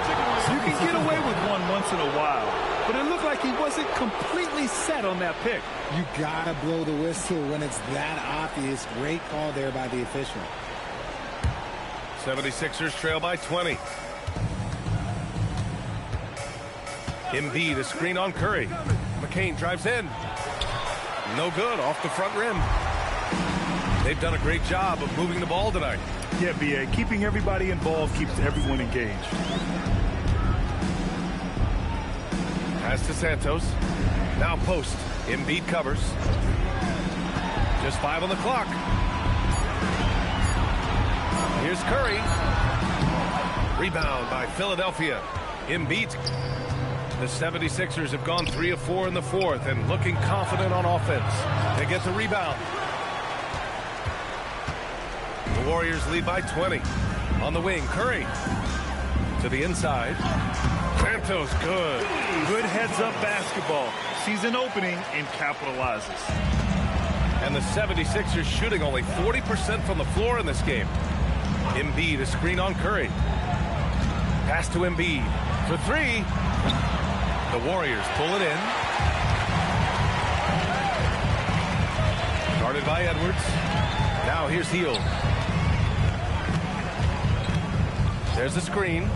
You can get away with one once in a while, but it looked like he wasn't completely set on that pick. You gotta blow the whistle when it's that obvious. Great call there by the official. 76ers trail by 20. Embiid, a screen on Curry. McCain drives in. No good, off the front rim. They've done a great job of moving the ball tonight. Yeah, B.A., keeping everybody involved keeps everyone engaged. Pass to Santos. Now Post. Embiid covers. Just 5 on the clock. Here's Curry. Rebound by Philadelphia. Embiid. The 76ers have gone 3 of 4 in the fourth and looking confident on offense. They get the rebound. The Warriors lead by 20. On the wing, Curry to the inside. Santos, good. Good heads-up basketball. Sees an opening and capitalizes. And the 76ers shooting only 40% from the floor in this game. Embiid, a screen on Curry. Pass to Embiid for three. The Warriors pull it in. Guarded by Edwards. Now here's Hield. There's a screen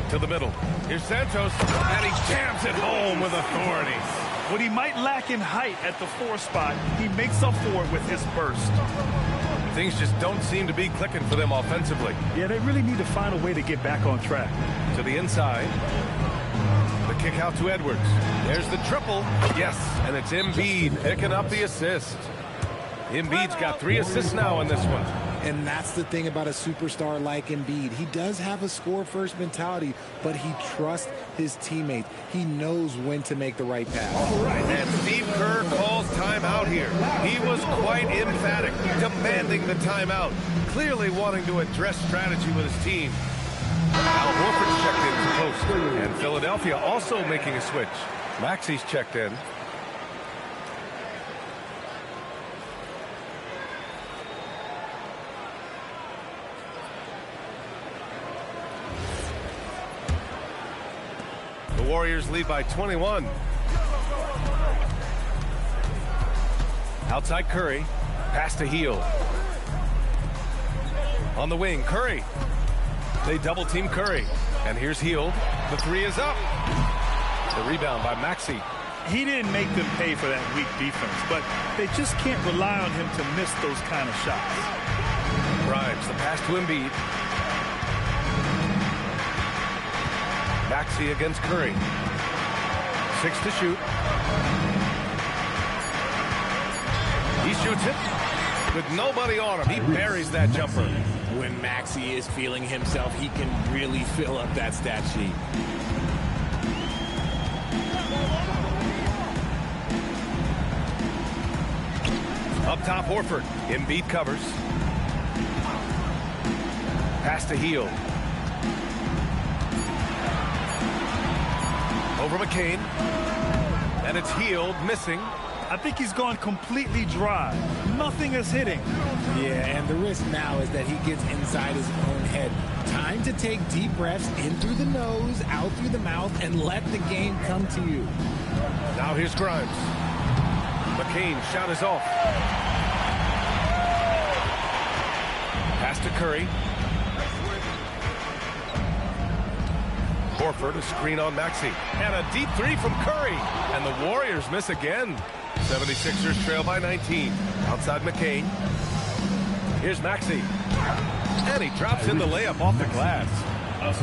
to the middle. Here's Santos, and he jams it home with authority. What he might lack in height at the 4 spot, he makes up for it with his burst. Things just don't seem to be clicking for them offensively. Yeah, they really need to find a way to get back on track. To the inside. The kick out to Edwards. There's the triple. Yes, and it's Embiid picking up the assist. Embiid's got 3 assists now in this one. And that's the thing about a superstar like Embiid. He does have a score-first mentality, but he trusts his teammates. He knows when to make the right pass. All right, and Steve Kerr calls timeout here. He was quite emphatic, demanding the timeout, clearly wanting to address strategy with his team. Al Horford's checked in to post, and Philadelphia also making a switch. Maxi's checked in. The Warriors lead by 21. Outside Curry. Pass to Hield. On the wing, Curry. They double team Curry. And here's Hield. The 3 is up. The rebound by Maxey. He didn't make them pay for that weak defense, but they just can't rely on him to miss those kind of shots. Grimes, the pass to Embiid. Maxey against Curry. 6 to shoot. He shoots it with nobody on him. He buries that jumper. When Maxey is feeling himself, he can really fill up that stat sheet. Up top, Horford. Embiid covers. Pass to Hield. Over McCain. And it's Hield missing. I think he's gone completely dry. Nothing is hitting. Yeah, and the risk now is that he gets inside his own head. Time to take deep breaths in through the nose, out through the mouth, and let the game come to you. Now here's Grimes. McCain shot is off. Pass to Curry. Horford, a screen on Maxey. And a deep 3 from Curry. And the Warriors miss again. 76ers trail by 19. Outside McCain. Here's Maxey. And he drops in the layup off the glass.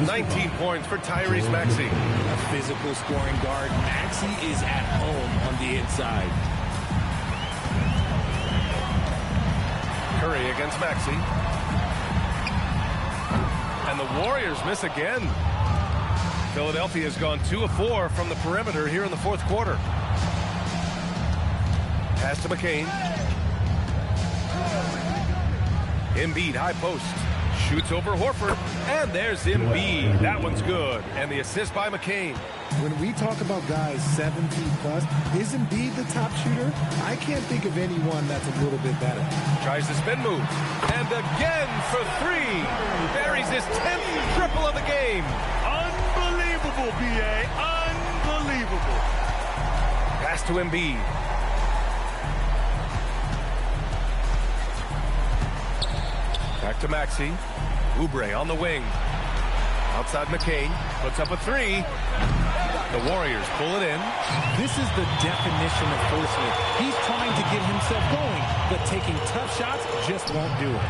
19 points for Tyrese Maxey. A physical scoring guard. Maxey is at home on the inside. Curry against Maxey. And the Warriors miss again. Philadelphia has gone 2 of 4 from the perimeter here in the 4th quarter. Pass to McCain. Embiid, high post. Shoots over Horford. And there's Embiid. That one's good. And the assist by McCain. When we talk about guys 7 feet plus, is Embiid the top shooter? I can't think of anyone that's a little bit better. Tries the spin move. And again for 3. Buries his 10th triple of the game. Unbelievable, B.A. Unbelievable. Pass to Embiid. Back to Maxey. Oubre on the wing. Outside McCain. Puts up a 3. The Warriors pull it in. This is the definition of forcing it. He's trying to get himself going, but taking tough shots just won't do it.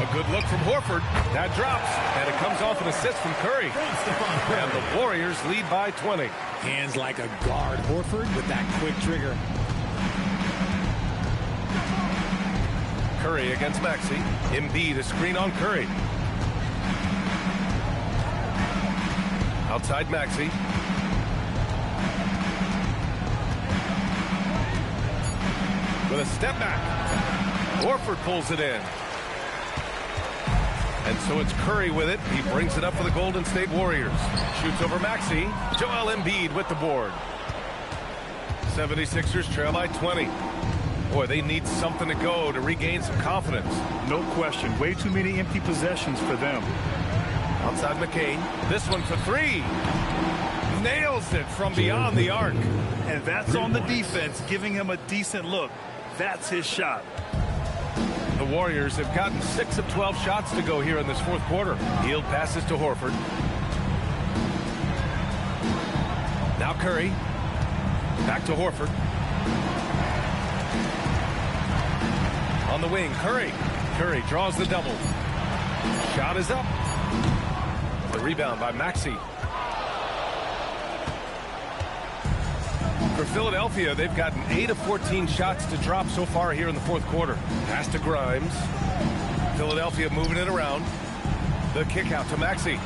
A good look from Horford. That drops, and it comes off an assist from Curry. And the Warriors lead by 20. Hands like a guard. Horford with that quick trigger. Curry against Maxey. Embiid, a screen on Curry. Outside Maxey. With a step back. Horford pulls it in. And so it's Curry with it. He brings it up for the Golden State Warriors. Shoots over Maxey. Joel Embiid with the board. 76ers trail by 20. Boy, they need something to go to regain some confidence. No question. Way too many empty possessions for them. Outside McCain. This one for three. Nails it from beyond the arc. And that's on the defense, giving him a decent look. That's his shot. The Warriors have gotten 6 of 12 shots to go here in this fourth quarter. Hield passes to Horford. Now Curry. Back to Horford. On the wing, Curry. Curry draws the double. Shot is up. The rebound by Maxey. For Philadelphia, they've gotten 8 of 14 shots to drop so far here in the fourth quarter. Pass to Grimes. Philadelphia moving it around. The kick out to Maxey.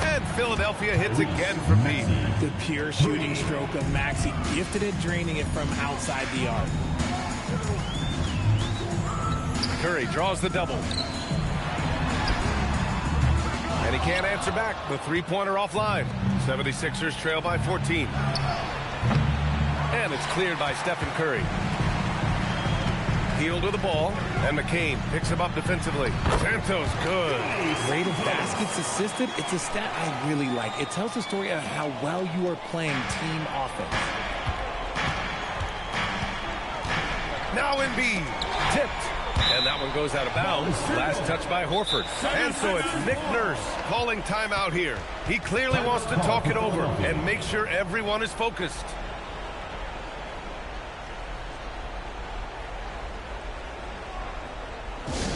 And Philadelphia hits again from deep. The pure shooting stroke of Maxey, gifted at draining it from outside the arc. Curry draws the double. And he can't answer back. The three-pointer offline. 76ers trail by 14. And it's cleared by Stephen Curry. Hield with the ball, and McCain picks him up defensively. Santos good. Rate of baskets assisted, it's a stat I really like. It tells the story of how well you are playing team offense. Now Embiid, tipped. And that one goes out of bounds. Last touch by Horford. And so it's Nick Nurse calling timeout here. He clearly wants to talk it over and make sure everyone is focused.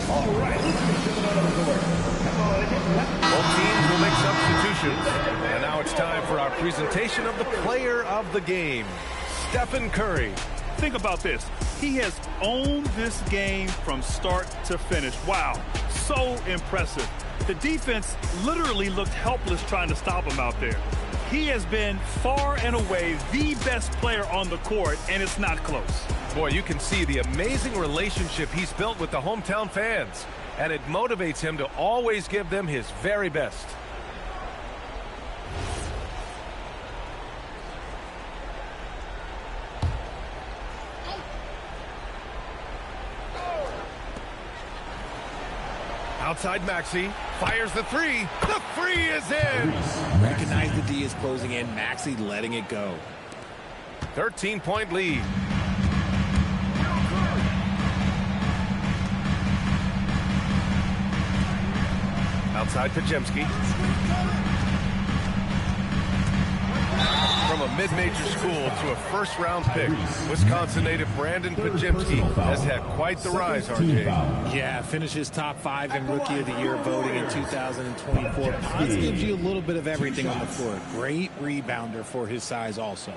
All right. Both teams will make substitutions. And now it's time for our presentation of the player of the game, Stephen Curry. Think about this. He has owned this game from start to finish. Wow, so impressive. The defense literally looked helpless trying to stop him out there. He has been far and away the best player on the court, and it's not close. Boy, you can see the amazing relationship he's built with the hometown fans, and it motivates him to always give them his very best. Outside Maxey, fires the three. The three is in. Recognize the D is closing in. Maxey letting it go. 13-point lead. Outside Pajemski. From a mid-major school to a first-round pick, Wisconsin native Brandon Pajemski has had quite the rise, RJ. Yeah, finishes top 5 in Rookie of the Year voting in 2024. This gives you a little bit of everything on the floor. Great rebounder for his size also.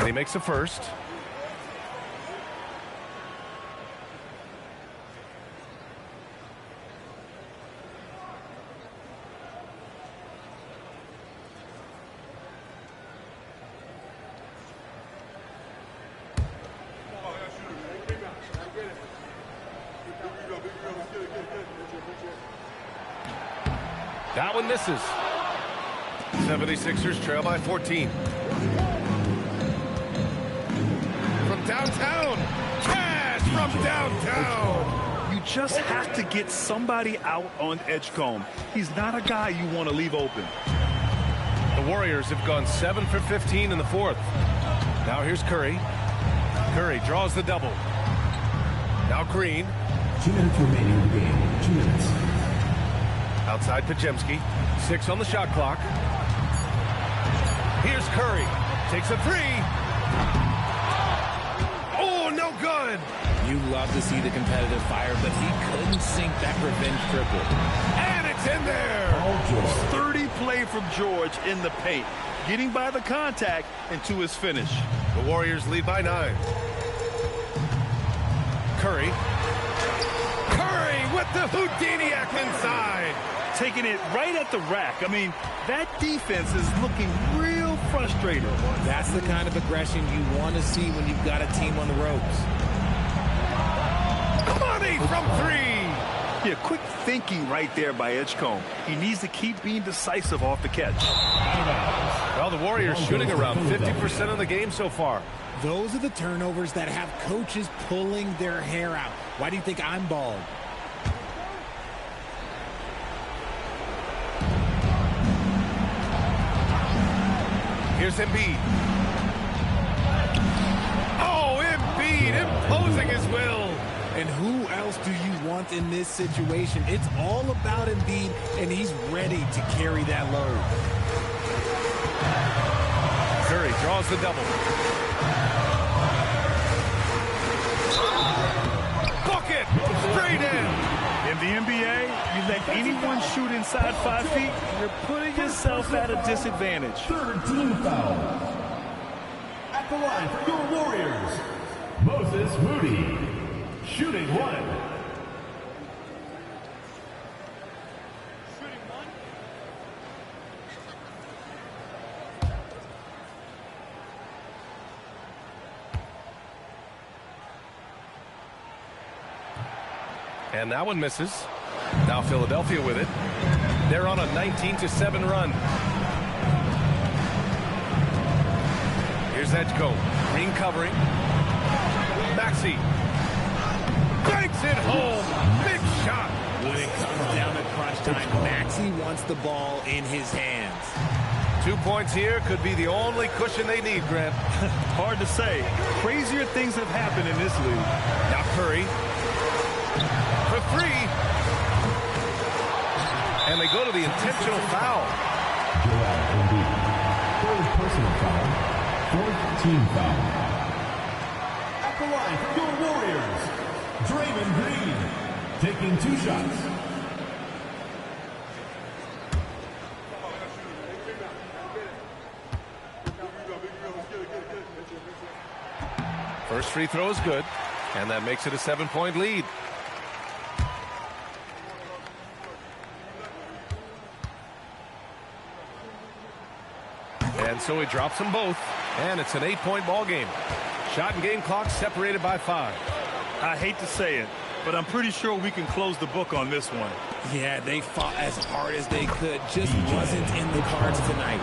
He makes a first. That one misses. 76ers trail by 14. Downtown, cash from downtown. You just have to get somebody out on Edgecombe. He's not a guy you want to leave open. The Warriors have gone 7 for 15 in the fourth. Now here's Curry. Curry draws the double. Now Green. 2 minutes remaining in the game. 2 minutes. Outside Pajemski. 6 on the shot clock. Here's Curry. Takes a three. No good. You love to see the competitive fire, but he couldn't sink that revenge triple. And it's in there. 30 play from George in the paint, getting by the contact and to his finish. The Warriors lead by 9. Curry. Curry with the Houdiniac inside. taking it right at the rack. I mean, that defense is looking real frustrated. That's the kind of aggression you want to see when you've got a team on the ropes. Money from three. Yeah, quick thinking right there by Edgecombe. He needs to keep being decisive off the catch. Well, the Warriors shooting around 50% of the game so far. Those are the turnovers that have coaches pulling their hair out. Why do you think I'm bald? Here's Embiid. Oh, Embiid imposing his will. And who else do you want in this situation? It's all about Embiid, and he's ready to carry that load. Curry draws the double. Bucket! Straight in! In the NBA, you let anyone shoot inside 5 feet, you're putting yourself at a disadvantage. Third team foul. At the line for your Warriors, Moses Moody. Shooting one. And that one misses. Now Philadelphia with it. They're on a 19-7 run. Here's Edgecombe. Green covering. Maxey. Banks it home. Big shot. When it comes down to crunch time, Maxey wants the ball in his hands. 2 points here could be the only cushion they need, Grant. Hard to say. Crazier things have happened in this league. Now Curry. For three. And they go to the intentional foul. Joel Embiid. Third personal foul. Fourth team foul. At the line for your Warriors, Draymond Green. Taking 2 shots. First free throw is good. And that makes it a 7-point lead. And so he drops them both. And it's an 8-point ball game. Shot and game clock separated by 5. I hate to say it, but I'm pretty sure we can close the book on this one. Yeah, they fought as hard as they could. Just wasn't in the cards tonight.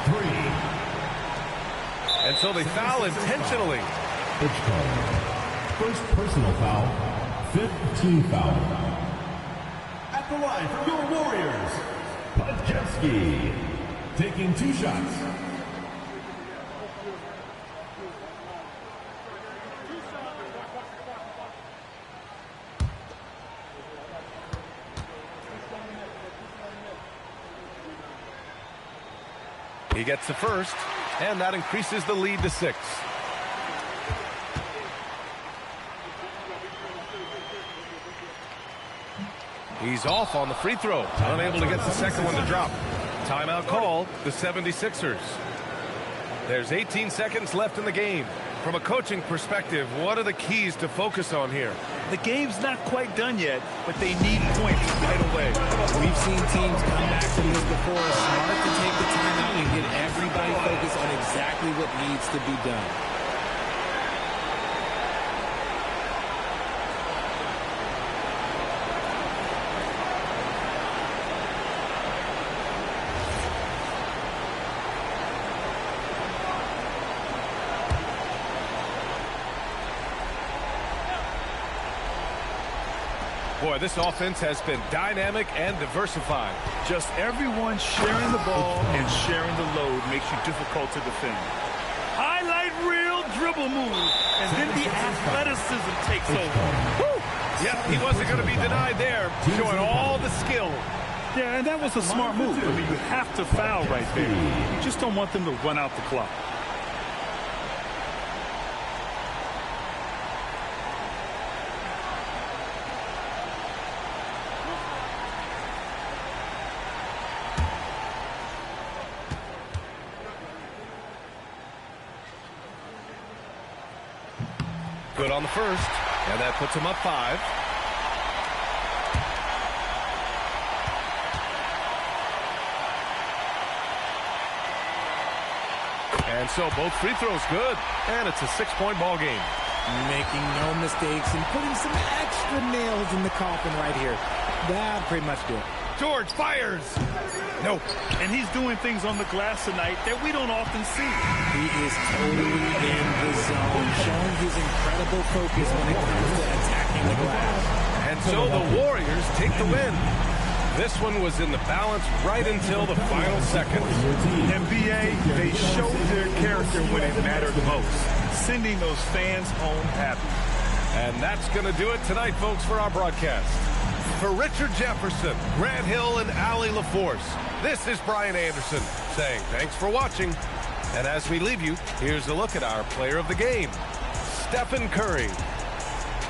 3. And so they foul intentionally. First personal foul. 5th team foul. At the line for your Warriors, Podjevsky. Taking 2 shots. He gets the first, and that increases the lead to 6. He's off on the free throw, unable to get the second one to drop. Timeout called, the 76ers. There's 18 seconds left in the game. From a coaching perspective, what are the keys to focus on here? The game's not quite done yet, but they need points right away. We've seen teams come back from this before. Smart to take the time out and get everybody focused on exactly what needs to be done. Boy, this offense has been dynamic and diversified. Just everyone sharing the ball and sharing the load makes you difficult to defend. Highlight reel dribble move, and then the athleticism takes over. Woo! Yep, he wasn't going to be denied there, showing all the skill. Yeah, and that was a smart move. I mean, you have to foul right there. You just don't want them to run out the clock. Good on the first, and that puts him up 5. And so both free throws good, and it's a 6-point ball game. Making no mistakes and putting some extra nails in the coffin right here. That pretty much do it. George fires. Nope. And he's doing things on the glass tonight that we don't often see. He is totally in the zone, showing his incredible focus when it comes to attacking the glass. And so the Warriors take the win. This one was in the balance right until the final seconds. NBA, they showed their character when it mattered most, sending those fans home happy. And that's going to do it tonight, folks, for our broadcast. For Richard Jefferson, Grant Hill, and Allie LaForce, this is Brian Anderson saying thanks for watching. And as we leave you, here's a look at our player of the game, Stephen Curry.